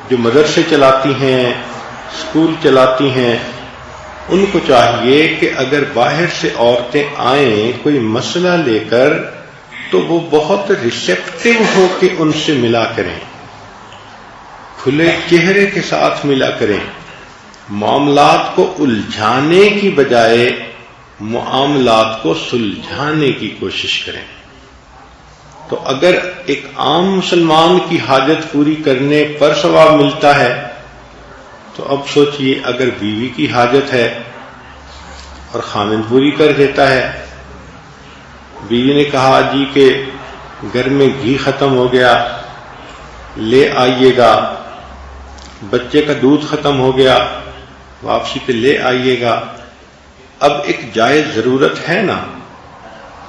جو مدرسے چلاتی ہیں، اسکول چلاتی ہیں، ان کو چاہیے کہ اگر باہر سے عورتیں آئیں کوئی مسئلہ لے کر تو وہ بہت ریسیپٹیو ہو کے ان سے ملا کریں، کھلے چہرے کے ساتھ ملا کریں، معاملات کو الجھانے کی بجائے معاملات کو سلجھانے کی کوشش کریں. تو اگر ایک عام مسلمان کی حاجت پوری کرنے پر ثواب ملتا ہے تو اب سوچئے اگر بیوی کی حاجت ہے اور خاوند پوری کر دیتا ہے. بیوی نے کہا جی کہ گھر میں گھی ختم ہو گیا لے آئیے گا، بچے کا دودھ ختم ہو گیا واپسی پہ لے آئیے گا. اب ایک جائز ضرورت ہے نا،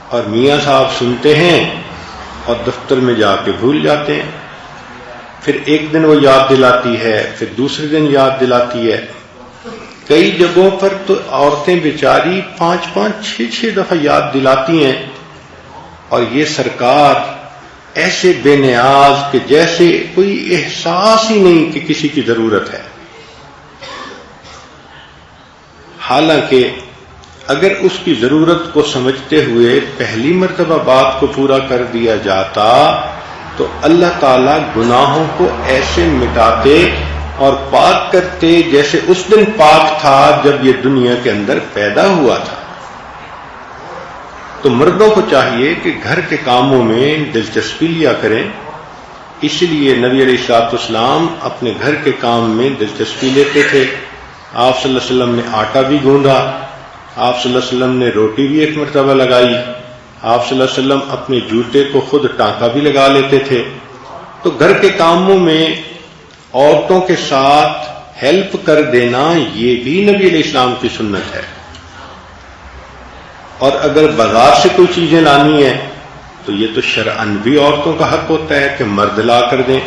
اور میاں صاحب سنتے ہیں اور دفتر میں جا کے بھول جاتے ہیں. پھر ایک دن وہ یاد دلاتی ہے، پھر دوسرے دن یاد دلاتی ہے. کئی جگہوں پر تو عورتیں بیچاری 5-6 دفعہ یاد دلاتی ہیں اور یہ سرکار ایسے بے نیاز کہ جیسے کوئی احساس ہی نہیں کہ کسی کی ضرورت ہے. حالانکہ اگر اس کی ضرورت کو سمجھتے ہوئے پہلی مرتبہ بات کو پورا کر دیا جاتا تو اللہ تعالیٰ گناہوں کو ایسے مٹاتے اور پاک کرتے جیسے اس دن پاک تھا جب یہ دنیا کے اندر پیدا ہوا تھا. تو مردوں کو چاہیے کہ گھر کے کاموں میں دلچسپی لیا کریں. اس لیے نبی علیہ الصلوۃ والسلام اپنے گھر کے کام میں دلچسپی لیتے تھے. آپ صلی اللہ علیہ وسلم نے آٹا بھی گوندا، آپ صلی اللہ علیہ وسلم نے روٹی بھی ایک مرتبہ لگائی، آپ صلی اللہ علیہ وسلم اپنے جوتے کو خود ٹانکا بھی لگا لیتے تھے. تو گھر کے کاموں میں عورتوں کے ساتھ ہیلپ کر دینا یہ بھی نبی علیہ السلام کی سنت ہے. اور اگر بازار سے کوئی چیزیں لانی ہیں تو یہ تو شرعاً بھی عورتوں کا حق ہوتا ہے کہ مرد لا کر دیں.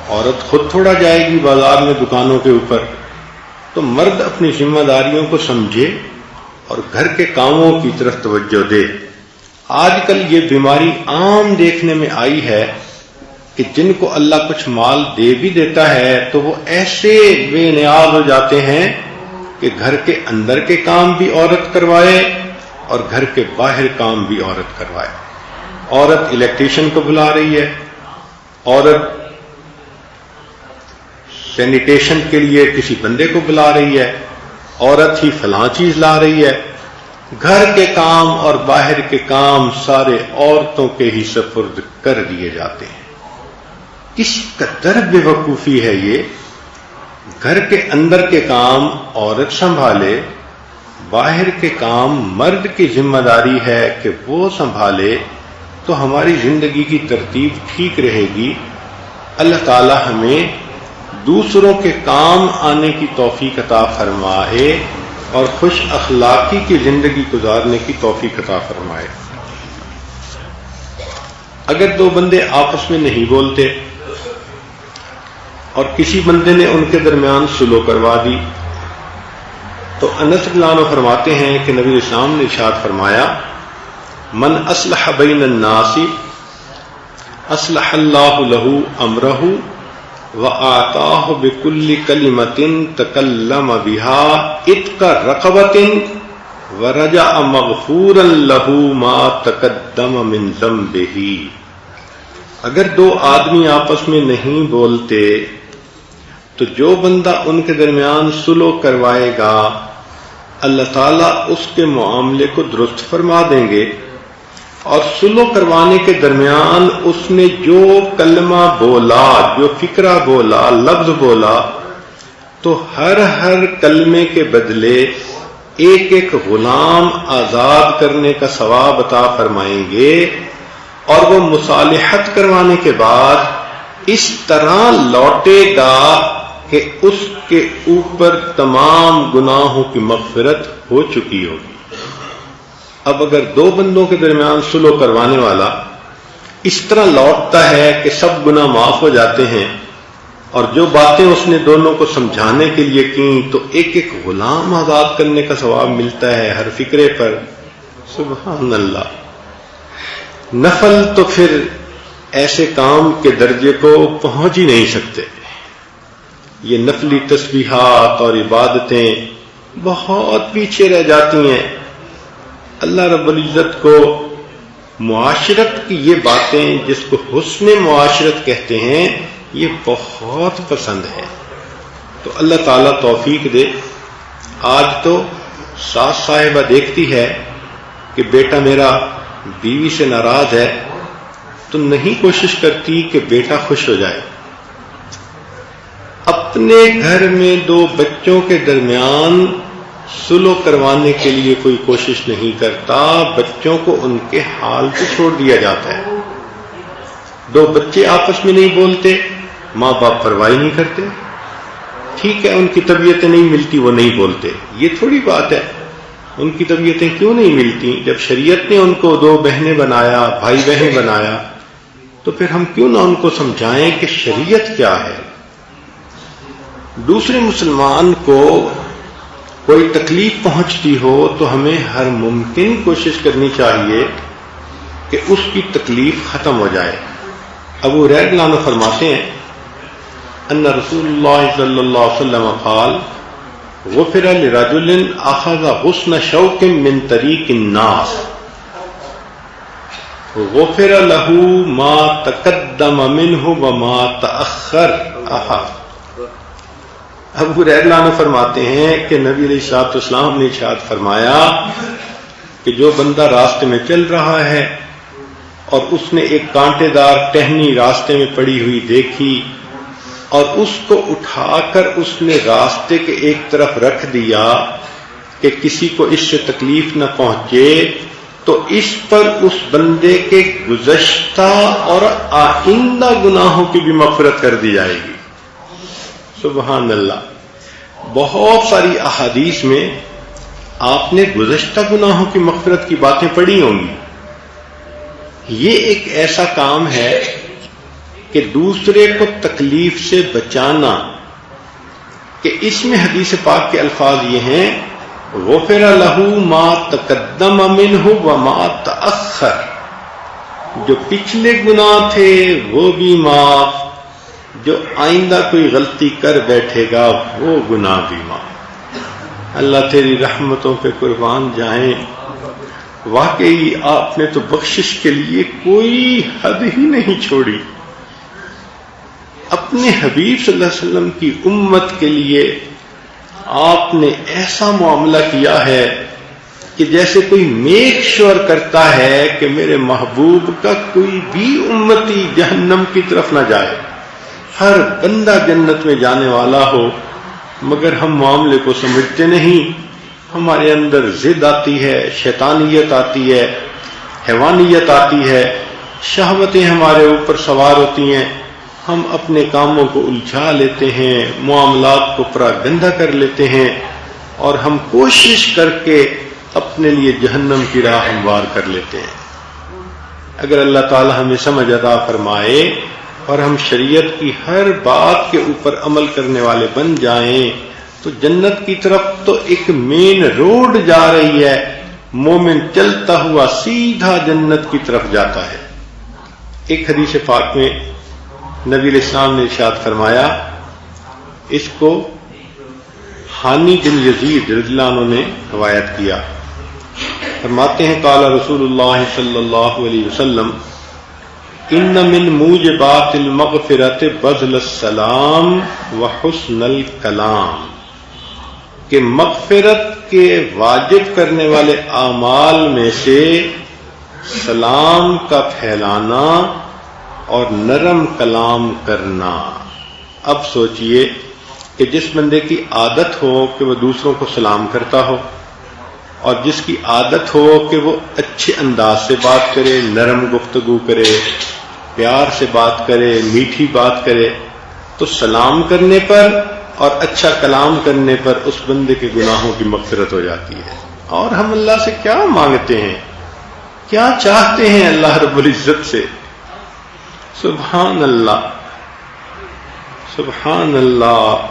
عورت خود تھوڑا جائے گی بازار میں دکانوں کے اوپر. تو مرد اپنی ذمہ داریوں کو سمجھے اور گھر کے کاموں کی طرف توجہ دے. آج کل یہ بیماری عام دیکھنے میں آئی ہے کہ جن کو اللہ کچھ مال دے بھی دیتا ہے تو وہ ایسے بے نیاز ہو جاتے ہیں کہ گھر کے اندر کے کام بھی عورت کروائے اور گھر کے باہر کام بھی عورت کروائے. عورت الیکٹریشین کو بلا رہی ہے، عورت سینیٹیشن کے لیے کسی بندے کو بلا رہی ہے، عورت ہی فلاں چیز لا رہی ہے. گھر کے کام اور باہر کے کام سارے عورتوں کے ہی سپرد کر دیے جاتے ہیں. کس قدر بے وقوفی ہے یہ. گھر کے اندر کے کام عورت سنبھالے، باہر کے کام مرد کی ذمہ داری ہے کہ وہ سنبھالے تو ہماری زندگی کی ترتیب ٹھیک رہے گی. اللہ تعالی ہمیں دوسروں کے کام آنے کی توفیق عطا فرمائے اور خوش اخلاقی کی زندگی گزارنے کی توفیق عطا فرمائے. اگر دو بندے آپس میں نہیں بولتے اور کسی بندے نے ان کے درمیان صلح کروا دی تو انس رضی اللہ عنہ فرماتے ہیں کہ نبی اسلام نے ارشاد فرمایا من اصلح بین الناس اصلح اللہ لہ امرہ وآتاہ بکل کلمۃ تکلم بها عتق رقبۃ ورجع مغفورا لہ ما تقدم من ذنبہ. اگر دو آدمی آپس میں نہیں بولتے تو جو بندہ ان کے درمیان صلح کروائے گا اللہ تعالیٰ اس کے معاملے کو درست فرما دیں گے اور صلح کروانے کے درمیان اس نے جو کلمہ بولا، جو فکرہ بولا، لفظ بولا، تو ہر کلمے کے بدلے ایک ایک غلام آزاد کرنے کا ثواب عطا فرمائیں گے، اور وہ مصالحت کروانے کے بعد اس طرح لوٹے گا کہ اس کے اوپر تمام گناہوں کی مغفرت ہو چکی ہوگی۔ اب اگر دو بندوں کے درمیان صلح کروانے والا اس طرح لوٹتا ہے کہ سب گناہ معاف ہو جاتے ہیں، اور جو باتیں اس نے دونوں کو سمجھانے کے لیے کی تو ایک ایک غلام آزاد کرنے کا ثواب ملتا ہے ہر فکرے پر، سبحان اللہ۔ نفل تو پھر ایسے کام کے درجے کو پہنچ ہی نہیں سکتے۔ یہ نفلی تسبیحات اور عبادتیں بہت پیچھے رہ جاتی ہیں۔ اللہ رب العزت کو معاشرت کی یہ باتیں، جس کو حسن معاشرت کہتے ہیں، یہ بہت پسند ہے۔ تو اللہ تعالیٰ توفیق دے۔ آج تو ساس صاحبہ دیکھتی ہے کہ بیٹا میرا بیوی سے ناراض ہے، تو نہیں کوشش کرتی کہ بیٹا خوش ہو جائے۔ اپنے گھر میں دو بچوں کے درمیان صلح کروانے کے لیے کوئی کوشش نہیں کرتا، بچوں کو ان کے حال پہ چھوڑ دیا جاتا ہے۔ دو بچے آپس میں نہیں بولتے، ماں باپ پرواہ نہیں کرتے، ٹھیک ہے ان کی طبیعتیں نہیں ملتی وہ نہیں بولتے، یہ تھوڑی بات ہے۔ ان کی طبیعتیں کیوں نہیں ملتی؟ جب شریعت نے ان کو دو بہنیں بنایا، بھائی بہن بنایا، تو پھر ہم کیوں نہ ان کو سمجھائیں کہ شریعت کیا ہے۔ دوسرے مسلمان کو کوئی تکلیف پہنچتی ہو تو ہمیں ہر ممکن کوشش کرنی چاہیے کہ اس کی تکلیف ختم ہو جائے۔ ابو ہریرہ رضی اللہ عنہ فرماتے ہیں ان رسول اللہ صلی اللہ علیہ وسلم قال غفر لرجل اخذ غصن شوک من طریق الناس غفر له ما تقدم منه وما تأخر۔ ابو ہریرہ رضی اللہ عنہ فرماتے ہیں کہ نبی علیہ الصلوۃ والسلام نے ارشاد فرمایا کہ جو بندہ راستے میں چل رہا ہے اور اس نے ایک کانٹے دار ٹہنی راستے میں پڑی ہوئی دیکھی اور اس کو اٹھا کر اس نے راستے کے ایک طرف رکھ دیا کہ کسی کو اس سے تکلیف نہ پہنچے، تو اس پر اس بندے کے گزشتہ اور آئندہ گناہوں کی بھی مغفرت کر دی جائے گی۔ سبحان اللہ۔ بہت ساری احادیث میں آپ نے گزشتہ گناہوں کی مغفرت کی باتیں پڑھی ہوں گی۔ یہ ایک ایسا کام ہے کہ دوسرے کو تکلیف سے بچانا، کہ اس میں حدیث پاک کے الفاظ یہ ہیں غفر لہ ما تقدم منہ وما تأخر، جو پچھلے گناہ تھے وہ بھی معاف، جو آئندہ کوئی غلطی کر بیٹھے گا وہ گناہ بھی معاف۔ اللہ تیری رحمتوں پہ قربان جائیں، واقعی آپ نے تو بخشش کے لیے کوئی حد ہی نہیں چھوڑی۔ اپنے حبیب صلی اللہ علیہ وسلم کی امت کے لیے آپ نے ایسا معاملہ کیا ہے کہ جیسے کوئی میک شور کرتا ہے کہ میرے محبوب کا کوئی بھی امتی جہنم کی طرف نہ جائے، ہر بندہ جنت میں جانے والا ہو، مگر ہم معاملے کو سمجھتے نہیں۔ ہمارے اندر ضد آتی ہے، شیطانیت آتی ہے، حیوانیت آتی ہے، شہوتیں ہمارے اوپر سوار ہوتی ہیں، ہم اپنے کاموں کو الجھا لیتے ہیں، معاملات کو پراگندہ کر لیتے ہیں، اور ہم کوشش کر کے اپنے لیے جہنم کی راہ ہموار کر لیتے ہیں۔ اگر اللہ تعالی ہمیں سمجھ عطا فرمائے اور ہم شریعت کی ہر بات کے اوپر عمل کرنے والے بن جائیں تو جنت کی طرف تو ایک مین روڈ جا رہی ہے، مومن چلتا ہوا سیدھا جنت کی طرف جاتا ہے۔ ایک حدیث پاک میں نبی علیہ السلام نے ارشاد فرمایا، اس کو حانی بن یزید رضی اللہ عنہ نے روایت کیا، فرماتے ہیں قال رسول اللہ صلی اللہ علیہ وسلم ان من موجبات المغفرۃ بذل السلام وحسن الکلام، کہ مغفرت کے واجب کرنے والے اعمال میں سے سلام کا پھیلانا اور نرم کلام کرنا۔ اب سوچئے کہ جس بندے کی عادت ہو کہ وہ دوسروں کو سلام کرتا ہو، اور جس کی عادت ہو کہ وہ اچھے انداز سے بات کرے، نرم گفتگو کرے، پیار سے بات کرے، میٹھی بات کرے، تو سلام کرنے پر اور اچھا کلام کرنے پر اس بندے کے گناہوں کی مغفرت ہو جاتی ہے۔ اور ہم اللہ سے کیا مانگتے ہیں، کیا چاہتے ہیں اللہ رب العزت سے؟ سبحان اللہ، سبحان اللہ،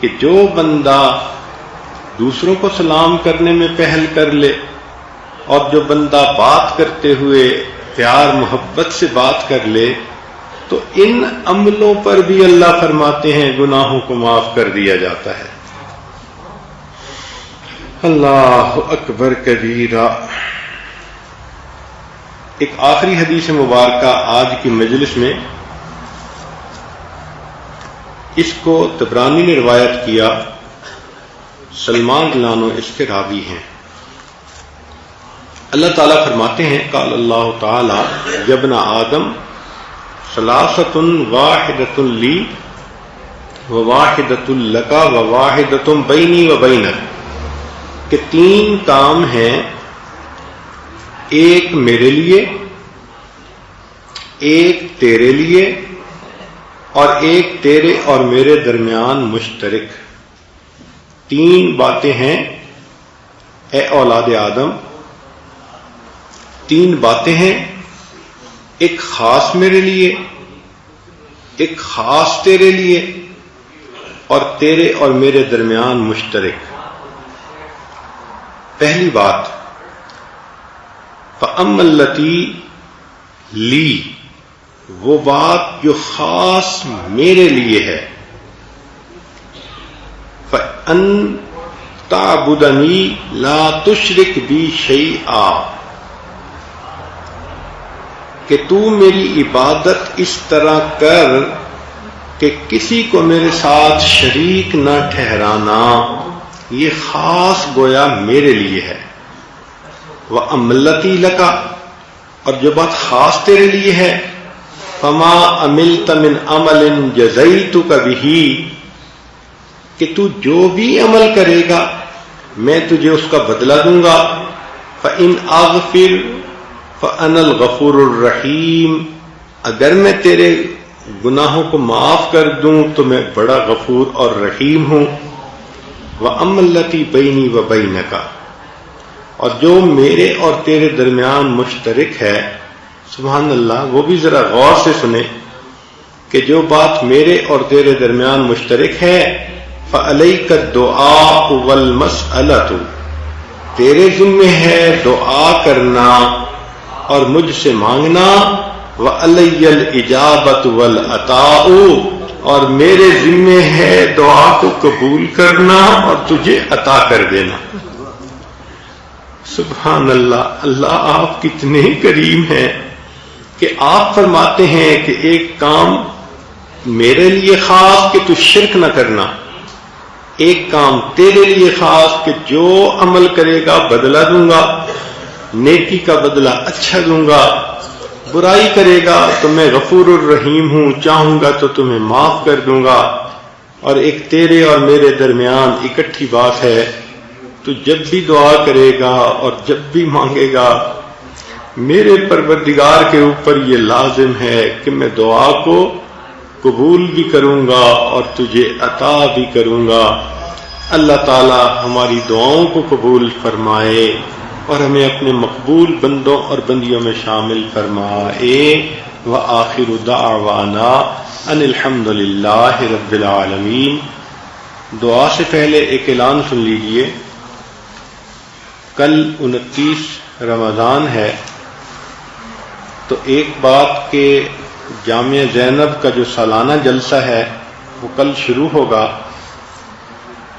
کہ جو بندہ دوسروں کو سلام کرنے میں پہل کر لے، اور جو بندہ بات کرتے ہوئے پیار محبت سے بات کر لے، تو ان عملوں پر بھی اللہ فرماتے ہیں گناہوں کو معاف کر دیا جاتا ہے۔ اللہ اکبر کبیرہ۔ ایک آخری حدیث مبارکہ آج کی مجلس میں، اس کو طبرانی نے روایت کیا، سلمان رضی اللہ عنہ اس کے راوی ہیں۔ اللہ تعالیٰ فرماتے ہیں، قال اللہ تعالیٰ یا ابن آدم ثلاثۃ واحدۃ لی وواحدۃ لک وواحدۃ بینی وبینک، کہ تین کام ہیں، ایک میرے لیے، ایک تیرے لیے، اور ایک تیرے اور میرے درمیان مشترک۔ تین باتیں ہیں اے اولاد آدم، تین باتیں ہیں، ایک خاص میرے لیے، ایک خاص تیرے لیے، اور تیرے اور میرے درمیان مشترک۔ پہلی بات، فَأَمَّا الَّتِي لی، وہ بات جو خاص میرے لیے ہے، فَأَن تَعْبُدَنِي لَا تُشْرِكْ بِي شَيْئًا، کہ تو میری عبادت اس طرح کر کہ کسی کو میرے ساتھ شریک نہ ٹھہرانا، یہ خاص گویا میرے لیے ہے۔ وَأَمَّا الَّتِي لَكَ، اور جو بات خاص تیرے لیے ہے، فَمَا عَمِلْتَ مِنْ عَمَلٍ جَزَيْتُكَ بِهِ، کہ تو جو بھی عمل کرے گا میں تجھے اس کا بدلہ دوں گا۔ فَإِنْ أَغْفِرْ فَأَنَا الْغَفُورُ الرَّحِيمُ، اگر میں تیرے گناہوں کو معاف کر دوں تو میں بڑا غفور اور رحیم ہوں۔ وَأَمَّا الَّتِي بَيْنِي وَبَيْنَكَ، اور جو میرے اور تیرے درمیان مشترک ہے، سبحان اللہ، وہ بھی ذرا غور سے سنیں کہ جو بات میرے اور تیرے درمیان مشترک ہے، فَعَلَيْكَ الدُّعَاءُ وَالْمَسْأَلَةُ، تیرے ذمہ ہے دعا کرنا اور مجھ سے مانگنا، وَعَلَيَّ الْإِجَابَةُ وَالْعَطَاءُ، اور میرے ذمہ ہے دعا کو قبول کرنا اور تجھے عطا کر دینا۔ سبحان اللہ، اللہ آپ کتنے کریم ہیں کہ آپ فرماتے ہیں کہ ایک کام میرے لیے خاص کہ تو شرک نہ کرنا، ایک کام تیرے لیے خاص کہ جو عمل کرے گا بدلہ دوں گا، نیکی کا بدلہ اچھا دوں گا، برائی کرے گا تو میں غفور الرحیم ہوں، چاہوں گا تو تمہیں معاف کر دوں گا۔ اور ایک تیرے اور میرے درمیان اکٹھی بات ہے، تو جب بھی دعا کرے گا اور جب بھی مانگے گا، میرے پروردگار کے اوپر یہ لازم ہے کہ میں دعا کو قبول بھی کروں گا اور تجھے عطا بھی کروں گا۔ اللہ تعالی ہماری دعاؤں کو قبول فرمائے اور ہمیں اپنے مقبول بندوں اور بندیوں میں شامل فرمائے۔ وآخر دعوانا ان الحمد للہ رب العالمین۔ دعا سے پہلے ایک اعلان سن لیجئے، کل 29 رمضان ہے، تو ایک بات کہ جامعہ زینب کا جو سالانہ جلسہ ہے وہ کل شروع ہوگا۔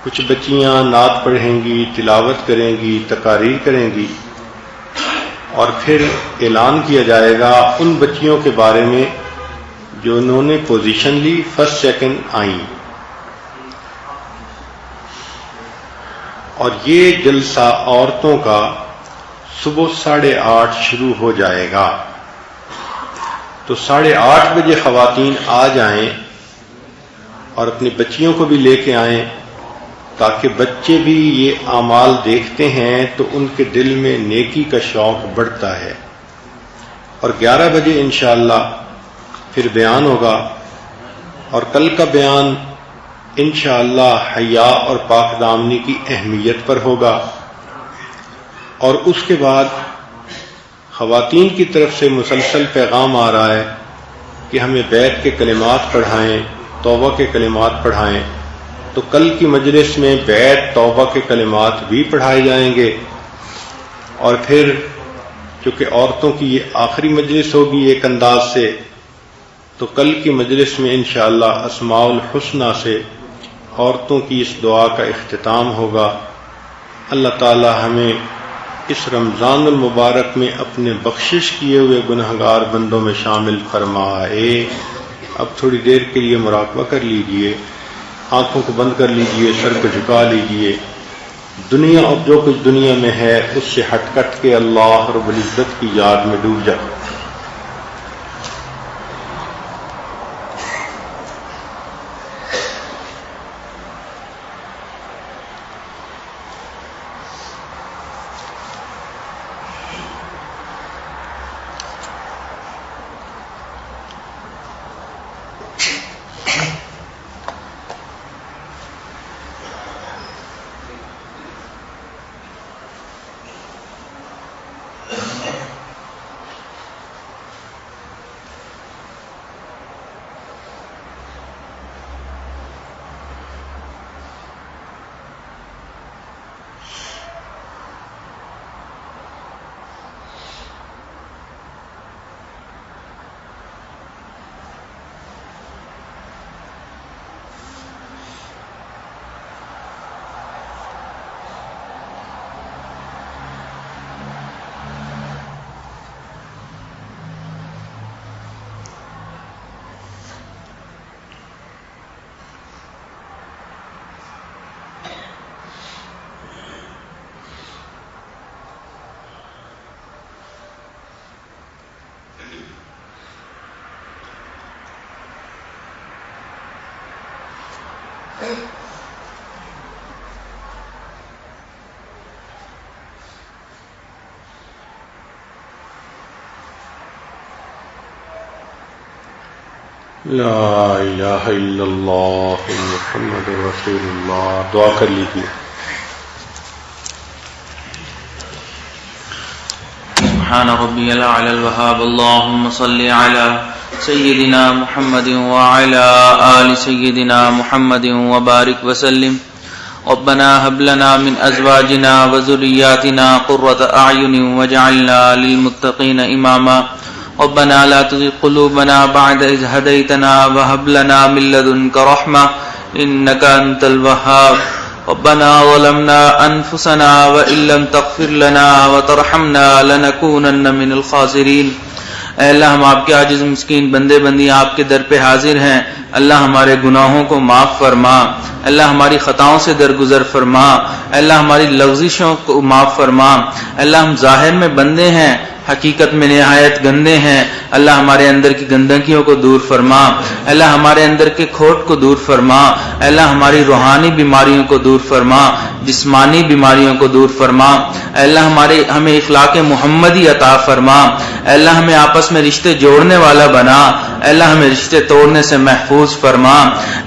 کچھ بچیاں نعت پڑھیں گی، تلاوت کریں گی، تقاریر کریں گی، اور پھر اعلان کیا جائے گا ان بچیوں کے بارے میں جو انہوں نے پوزیشن لی، فرسٹ سیکنڈ آئیں۔ اور یہ جلسہ عورتوں کا صبح 8:30 شروع ہو جائے گا، تو 8:30 بجے خواتین آ جائیں اور اپنی بچیوں کو بھی لے کے آئیں، تاکہ بچے بھی یہ اعمال دیکھتے ہیں تو ان کے دل میں نیکی کا شوق بڑھتا ہے۔ اور 11 بجے انشاءاللہ پھر بیان ہوگا، اور کل کا بیان انشاءاللہ حیا اور پاک دامنی کی اہمیت پر ہوگا، اور اس کے بعد خواتین کی طرف سے مسلسل پیغام آ رہا ہے کہ ہمیں بیت کے کلمات پڑھائیں، توبہ کے کلمات پڑھائیں، تو کل کی مجلس میں بیت توبہ کے کلمات بھی پڑھائے جائیں گے۔ اور پھر چونکہ عورتوں کی یہ آخری مجلس ہوگی ایک انداز سے، تو کل کی مجلس میں انشاءاللہ اسماء الحسنی سے عورتوں کی اس دعا کا اختتام ہوگا۔ اللہ تعالی ہمیں اس رمضان المبارک میں اپنے بخشش کیے ہوئے گنہگار بندوں میں شامل فرمائے۔ اب تھوڑی دیر کے لیے مراقبہ کر لیجئے، آنکھوں کو بند کر لیجئے، سر کو جھکا لیجئے، دنیا اور جو کچھ دنیا میں ہے اس سے ہٹ کٹ کے اللہ رب العزت کی یاد میں ڈوب جائے۔ لا الہ الا اللہ محمد رسول اللہ۔ دعا کر لیجیے۔ سبحان ربی الاعلی الوہاب، اللہم صل علی سیدنا محمد وعلی آل سیدنا محمد وبارک وسلم۔ ربنا هب لنا من ازواجنا وذرياتنا قرة اعین واجعلنا للمتقین اماما۔ ربنا لا تزغ قلوبنا بعد إذ هديتنا وهب لنا من لدنك رحمة إنك أنت الوهاب۔ ربنا ظلمنا أنفسنا وإن لم تغفر لنا وترحمنا لنكونن من الخاسرين۔ اے اللہ، ہم آپ کے عاجز مسکین بندے بندی آپ کے در پہ حاضر ہیں۔ اللہ ہمارے گناہوں کو معاف فرما، اللہ ہماری خطاؤں سے درگزر فرما، اللہ ہماری لغزشوں کو معاف فرما۔ اللہ ہم ظاہر میں بندے ہیں، حقیقت میں نہایت گندے ہیں۔ اللہ ہمارے اندر کی گندگیوں کو دور فرما، اللہ ہمارے اندر کے کھوٹ کو دور فرما، اللہ ہماری روحانی بیماریوں کو دور فرما، جسمانی بیماریوں کو دور فرما۔ اللہ ہمیں اخلاق محمدی عطا فرما، اللہ ہمیں آپس میں رشتے جوڑنے والا بنا، اللہ ہمیں رشتے توڑنے سے محفوظ فرما۔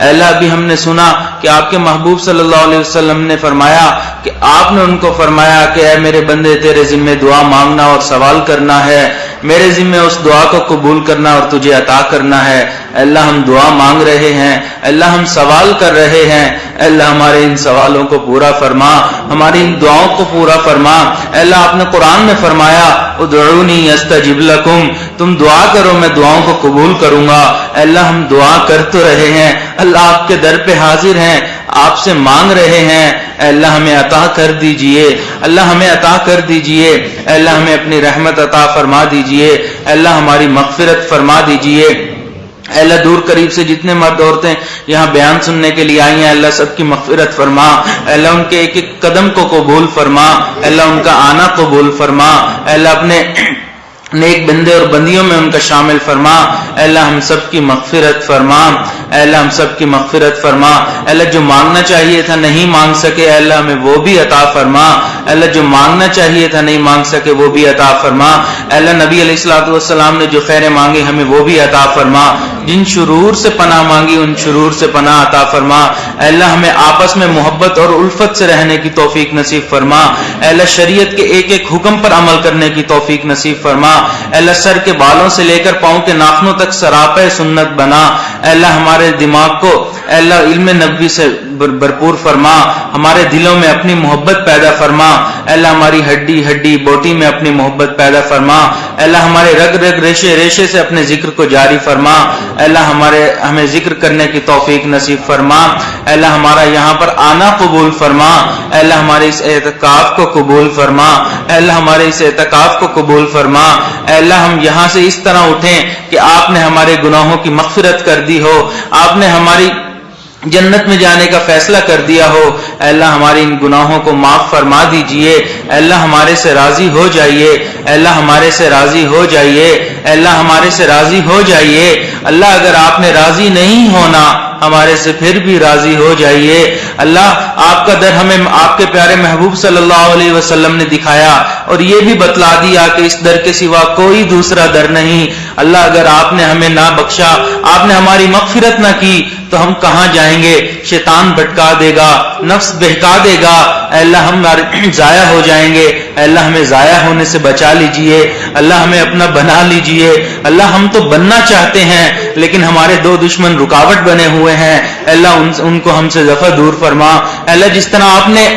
اللہ ابھی ہم نے سنا کہ آپ کے محبوب صلی اللہ علیہ وسلم نے فرمایا کہ آپ نے ان کو فرمایا کہ اے میرے بندے، تیرے ذمہ دعا مانگنا اور سوال کرنا ہے، میرے ذمہ اس دعا کو قبول کرنا اور تجھے عطا کرنا ہے۔ اللہ ہم دعا مانگ رہے ہیں، اللہ ہم سوال کر رہے ہیں، اللہ ہمارے ان سوالوں کو پورا فرما، ہماری ان دعاؤں کو پورا فرما۔ اللہ آپ نے قرآن میں فرمایا ادعونی استجب لکم، تم دعا کرو میں دعاؤں کو قبول کروں گا۔ اللہ ہم دعا کر تو رہے ہیں، اللہ آپ کے در پہ حاضر ہیں، آپ سے مانگ رہے ہیں، اللہ ہمیں عطا کر دیجئے، اللہ ہمیں عطا کر دیجئے، اللہ ہمیں اپنی رحمت عطا فرما دیجئے، اللہ ہماری مغفرت فرما دیجئے۔ اے اللہ دور قریب سے جتنے مرد عورتیں یہاں بیان سننے کے لیے آئی ہیں اللہ سب کی مغفرت فرما، اے اللہ ان کے ایک ایک قدم کو قبول فرما، اے اللہ ان کا آنا قبول فرما، اے اللہ اپنے نیک بندے اور بندیوں میں ان کا شامل فرما، اے اللہ ہم سب کی مغفرت فرما، اے اللہ ہم سب کی مغفرت فرما، اے اللہ جو مانگنا چاہیے تھا نہیں مانگ سکے اے اللہ ہمیں وہ بھی عطا فرما، اے اللہ جو مانگنا چاہیے تھا نہیں مانگ سکے وہ بھی عطا فرما، اے اللہ نبی علیہ الصلوۃ والسلام نے جو خیریں مانگی ہمیں وہ بھی عطا فرما، جن شرور سے پناہ مانگی ان شرور سے پناہ عطا فرما، اے اللہ ہمیں آپس میں محبت اور الفت سے رہنے کی توفیق نصیب فرما، اے اللہ شریعت کے ایک ایک حکم پر عمل کرنے کی توفیق نصیب فرما، اے اللہ سر کے بالوں سے لے کر پاؤں کے ناخنوں تک سراپے سنت بنا، اے اللہ ہمارے دماغ کو اے اللہ علم نبوی سے بھرپور فرما، ہمارے دلوں میں اپنی محبت پیدا فرما، اے اللہ ہماری ہڈی ہڈی بوٹی میں اپنی محبت پیدا فرما، اے اللہ ہمارے رگ رگ ریشے ریشے سے اپنے ذکر کو جاری فرما، اے اللہ ہمیں ذکر کرنے کی توفیق نصیب فرما، اے اللہ ہمارا یہاں پر آنا قبول فرما، اے اللہ ہمارے اس اعتکاف کو قبول فرما، اے اللہ ہمارے اس اعتکاف کو قبول فرما، اے اللہ ہم یہاں سے اس طرح اٹھیں کہ آپ نے ہمارے گناہوں کی مغفرت کر دی ہو، آپ نے ہماری جنت میں جانے کا فیصلہ کر دیا ہو، اے اللہ ہمارے ان گناہوں کو معاف فرما دیجئے، اے اللہ ہمارے سے راضی ہو جائیے، اے اللہ ہمارے سے راضی ہو جائیے، اے اللہ ہمارے سے راضی ہو جائیے، اللہ اگر آپ نے راضی نہیں ہونا ہمارے سے پھر بھی راضی ہو جائیے، اللہ آپ کا در ہمیں آپ کے پیارے محبوب صلی اللہ علیہ وسلم نے دکھایا اور یہ بھی بتلا دیا کہ اس در کے سوا کوئی دوسرا در نہیں، اللہ اگر آپ نے ہمیں نہ بخشا، آپ نے ہماری مغفرت نہ کی تو ہم کہاں جائیں گے، شیطان بھٹکا دے گا، نفس بہکا دے گا، اے اللہ ہم ضائع ہو جائیں گے، اے اللہ ہمیں ضائع ہونے سے بچا لیجئے، اللہ ہمیں اپنا بنا لیجئے، اللہ ہم تو بننا چاہتے ہیں لیکن ہمارے دو دشمن رکاوٹ بنے ہوئے ہیں، اے اللہ ان کو ہم سے دفع دور فرما، اے اللہ جس طرح آپ نے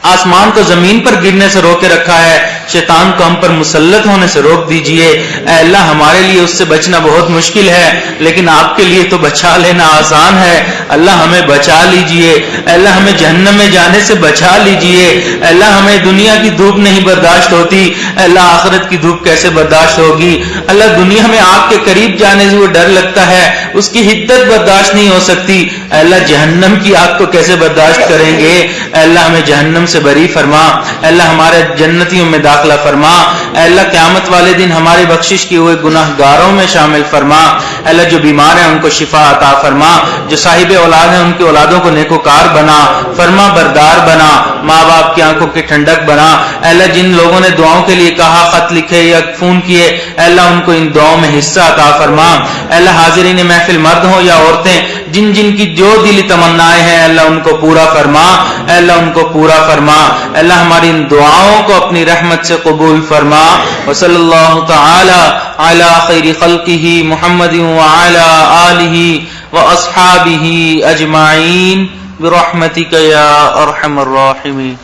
آسمان کو زمین پر گرنے سے روکے رکھا ہے، شیطان کو ہم پر مسلط ہونے سے روک دیجئے، اے اللہ ہمارے لیے اس سے بچنا بہت مشکل ہے لیکن آپ کے لیے تو بچا لینا آسان ہے، اللہ ہمیں بچا لیجئے، اے اللہ ہمیں جہنم میں جانے سے بچا لیجئے، اے اللہ ہمیں دنیا کی دھوپ نہیں برداشت ہوتی، اے اللہ آخرت کی دھوپ کیسے برداشت ہوگی، اللہ دنیا میں آپ کے قریب جانے سے وہ ڈر لگتا ہے، اس کی حدت برداشت نہیں ہو سکتی، اے اللہ جہنم کی آگ کو کیسے برداشت کریں گے، اے اللہ ہمیں جہنم سے بری فرما، اے اللہ ہمارے جنتیوں میں داخلہ فرما، اے اللہ قیامت والے دن ہماری بخشش کیے ہوئے گناہ گاروں میں شامل فرما، اے اللہ جو بیمار ہیں ان کو شفا عطا فرما، جو صاحب اولاد ہیں ان کی اولادوں کو نیکوکار بنا، فرما بردار بنا، ماں باپ کی آنکھوں کی ٹھنڈک بنا، اے اللہ جن لوگوں نے دعاؤں کے لیے کہا، خط لکھے یا فون کیے، اے اللہ ان کو ان دعاؤں میں حصہ عطا فرما، اے اللہ حاضرین محفل مرد ہوں یا عورتیں جن جن کی جو دلی تمنائیں ہیں اللہ ان کو پورا فرما، اے اللہ ان کو پورا فرما، اے اللہ ہماری ان دعاؤں کو اپنی رحمت سے قبول فرما، وصلی اللہ تعالی علی خیر خلقہ محمد وعلی آلہ واصحابہ اجمعین برحمتک یا ارحم الراحمین۔